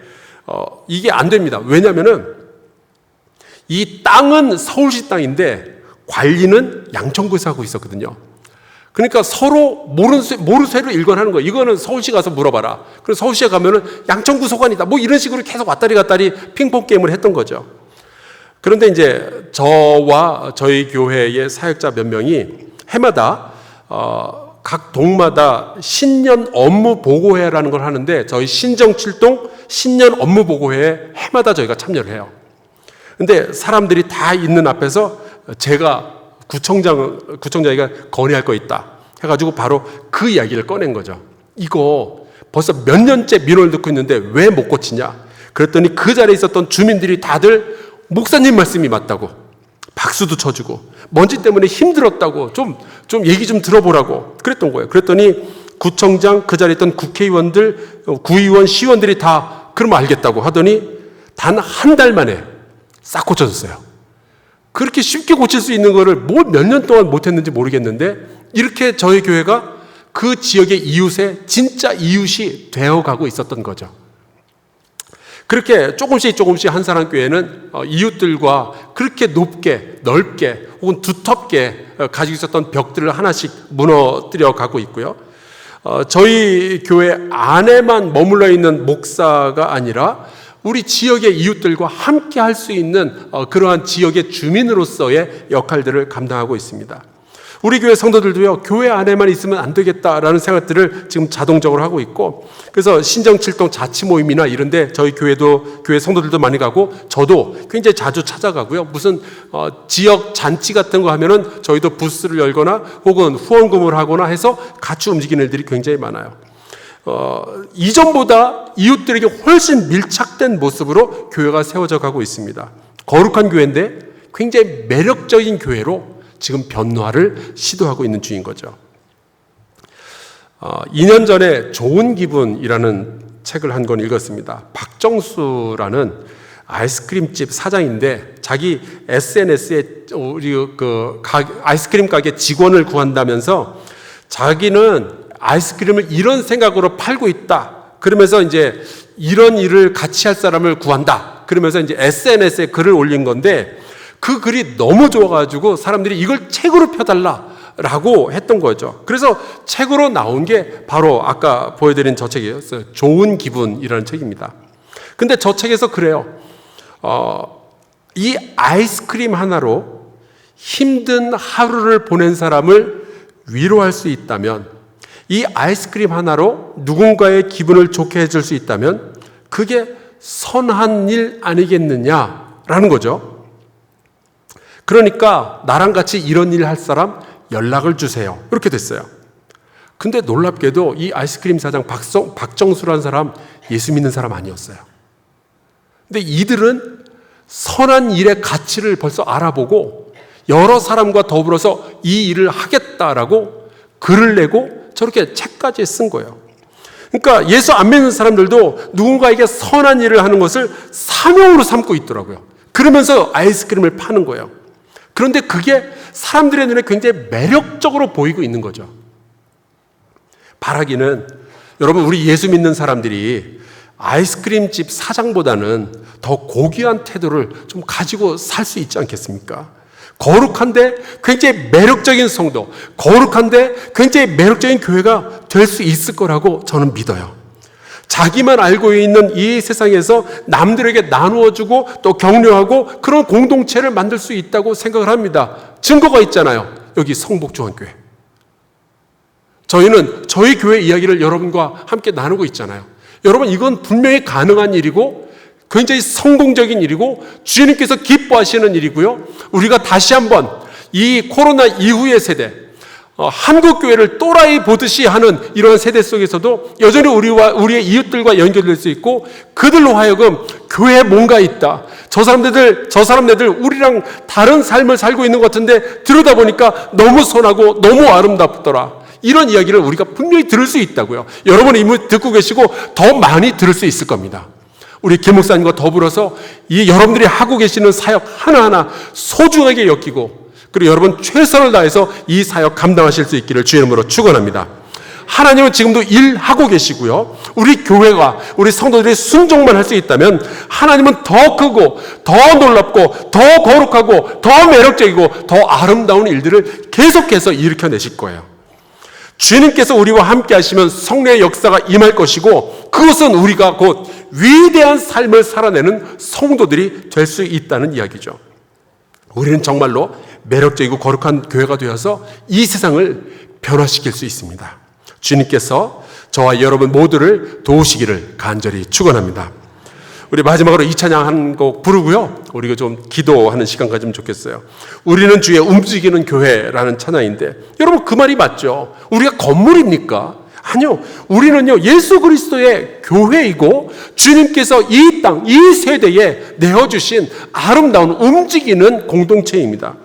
이게 안 됩니다. 왜냐면은 이 땅은 서울시 땅인데 관리는 양천구에서 하고 있었거든요. 그러니까 서로 모르쇠로 일관하는 거예요. 이거는 서울시 가서 물어봐라. 그래서 서울시에 가면은 양천구 소관이다. 뭐 이런 식으로 계속 왔다리 갔다리 핑퐁 게임을 했던 거죠. 그런데 이제 저와 저희 교회의 사역자 몇 명이 해마다 각 동마다 신년 업무 보고회라는 걸 하는데 저희 신정칠동 신년 업무 보고회에 해마다 저희가 참여를 해요. 근데 사람들이 다 있는 앞에서 제가 구청장이가 건의할 거 있다 해가지고 바로 그 이야기를 꺼낸 거죠. 이거 벌써 몇 년째 민원을 듣고 있는데 왜 못 고치냐? 그랬더니 그 자리에 있었던 주민들이 다들 목사님 말씀이 맞다고 박수도 쳐주고 먼지 때문에 힘들었다고 좀 얘기 좀 들어보라고 그랬던 거예요. 그랬더니 구청장 그 자리에 있던 국회의원들, 구의원, 시의원들이 다 그러면 알겠다고 하더니 단 한 달 만에 싹 고쳐졌어요. 그렇게 쉽게 고칠 수 있는 거를 뭐 몇 년 동안 못했는지 모르겠는데 이렇게 저희 교회가 그 지역의 이웃의 진짜 이웃이 되어가고 있었던 거죠. 그렇게 조금씩 한사랑 교회는 이웃들과 그렇게 높게 넓게 혹은 두텁게 가지고 있었던 벽들을 하나씩 무너뜨려 가고 있고요. 저희 교회 안에만 머물러 있는 목사가 아니라 우리 지역의 이웃들과 함께 할 수 있는 그러한 지역의 주민으로서의 역할들을 감당하고 있습니다. 우리 교회 성도들도요, 교회 안에만 있으면 안 되겠다라는 생각들을 지금 자동적으로 하고 있고, 그래서 신정칠동 자치 모임이나 이런데 저희 교회 성도들도 많이 가고, 저도 굉장히 자주 찾아가고요. 무슨 지역 잔치 같은 거 하면은 저희도 부스를 열거나 혹은 후원금을 하거나 해서 같이 움직이는 일들이 굉장히 많아요. 이전보다 이웃들에게 훨씬 밀착된 모습으로 교회가 세워져 가고 있습니다. 거룩한 교회인데 굉장히 매력적인 교회로 지금 변화를 시도하고 있는 중인 거죠. 2년 전에 좋은 기분이라는 책을 한 권 읽었습니다. 박정수라는 아이스크림집 사장인데 자기 SNS에 우리 아이스크림 가게 직원을 구한다면서 자기는 아이스크림을 이런 생각으로 팔고 있다. 그러면서 이제 이런 일을 같이 할 사람을 구한다. 그러면서 이제 SNS에 글을 올린 건데 그 글이 너무 좋아가지고 사람들이 이걸 책으로 펴달라라고 했던 거죠. 그래서 책으로 나온 게 바로 아까 보여드린 저 책이었어요. 좋은 기분이라는 책입니다. 근데 저 책에서 그래요. 이 아이스크림 하나로 힘든 하루를 보낸 사람을 위로할 수 있다면, 이 아이스크림 하나로 누군가의 기분을 좋게 해줄 수 있다면 그게 선한 일 아니겠느냐라는 거죠. 그러니까 나랑 같이 이런 일 할 사람 연락을 주세요. 이렇게 됐어요. 근데 놀랍게도 이 아이스크림 사장 박정수라는 사람 예수 믿는 사람 아니었어요. 근데 이들은 선한 일의 가치를 벌써 알아보고 여러 사람과 더불어서 이 일을 하겠다라고 글을 내고 저렇게 책까지 쓴 거예요. 그러니까 예수 안 믿는 사람들도 누군가에게 선한 일을 하는 것을 사명으로 삼고 있더라고요. 그러면서 아이스크림을 파는 거예요. 그런데 그게 사람들의 눈에 굉장히 매력적으로 보이고 있는 거죠. 바라기는 여러분, 우리 예수 믿는 사람들이 아이스크림집 사장보다는 더 고귀한 태도를 좀 가지고 살 수 있지 않겠습니까? 거룩한데 굉장히 매력적인 성도, 거룩한데 굉장히 매력적인 교회가 될 수 있을 거라고 저는 믿어요. 자기만 알고 있는 이 세상에서 남들에게 나누어주고 또 격려하고 그런 공동체를 만들 수 있다고 생각을 합니다. 증거가 있잖아요. 여기 성복주원교회. 저희는 저희 교회 이야기를 여러분과 함께 나누고 있잖아요. 여러분, 이건 분명히 가능한 일이고 굉장히 성공적인 일이고 주님께서 기뻐하시는 일이고요. 우리가 다시 한번 이 코로나 이후의 세대, 한국 교회를 또라이 보듯이 하는 이러한 세대 속에서도 여전히 우리의 이웃들과 연결될 수 있고, 그들로 하여금 교회에 뭔가 있다. 저 사람들 우리랑 다른 삶을 살고 있는 것 같은데 들여다보니까 너무 선하고 너무 아름답더라. 이런 이야기를 우리가 분명히 들을 수 있다고요. 여러분이 이미 듣고 계시고 더 많이 들을 수 있을 겁니다. 우리 김 목사님과 더불어서 이 여러분들이 하고 계시는 사역 하나하나 소중하게 여기고, 그리고 여러분 최선을 다해서 이 사역 감당하실 수 있기를 주의 이름으로 축원합니다. 하나님은 지금도 일하고 계시고요. 우리 교회가, 우리 성도들이 순종만 할 수 있다면 하나님은 더 크고 더 놀랍고 더 거룩하고 더 매력적이고 더 아름다운 일들을 계속해서 일으켜내실 거예요. 주님께서 우리와 함께 하시면 성령의 역사가 임할 것이고, 그것은 우리가 곧 위대한 삶을 살아내는 성도들이 될 수 있다는 이야기죠. 우리는 정말로 매력적이고 거룩한 교회가 되어서 이 세상을 변화시킬 수 있습니다. 주님께서 저와 여러분 모두를 도우시기를 간절히 축원합니다. 우리 마지막으로 이 찬양 한 곡 부르고요. 우리가 좀 기도하는 시간 가지면 좋겠어요. 우리는 주의 움직이는 교회라는 찬양인데, 여러분 그 말이 맞죠? 우리가 건물입니까? 아니요. 우리는요, 예수 그리스도의 교회이고 주님께서 이 땅, 이 세대에 내어주신 아름다운 움직이는 공동체입니다.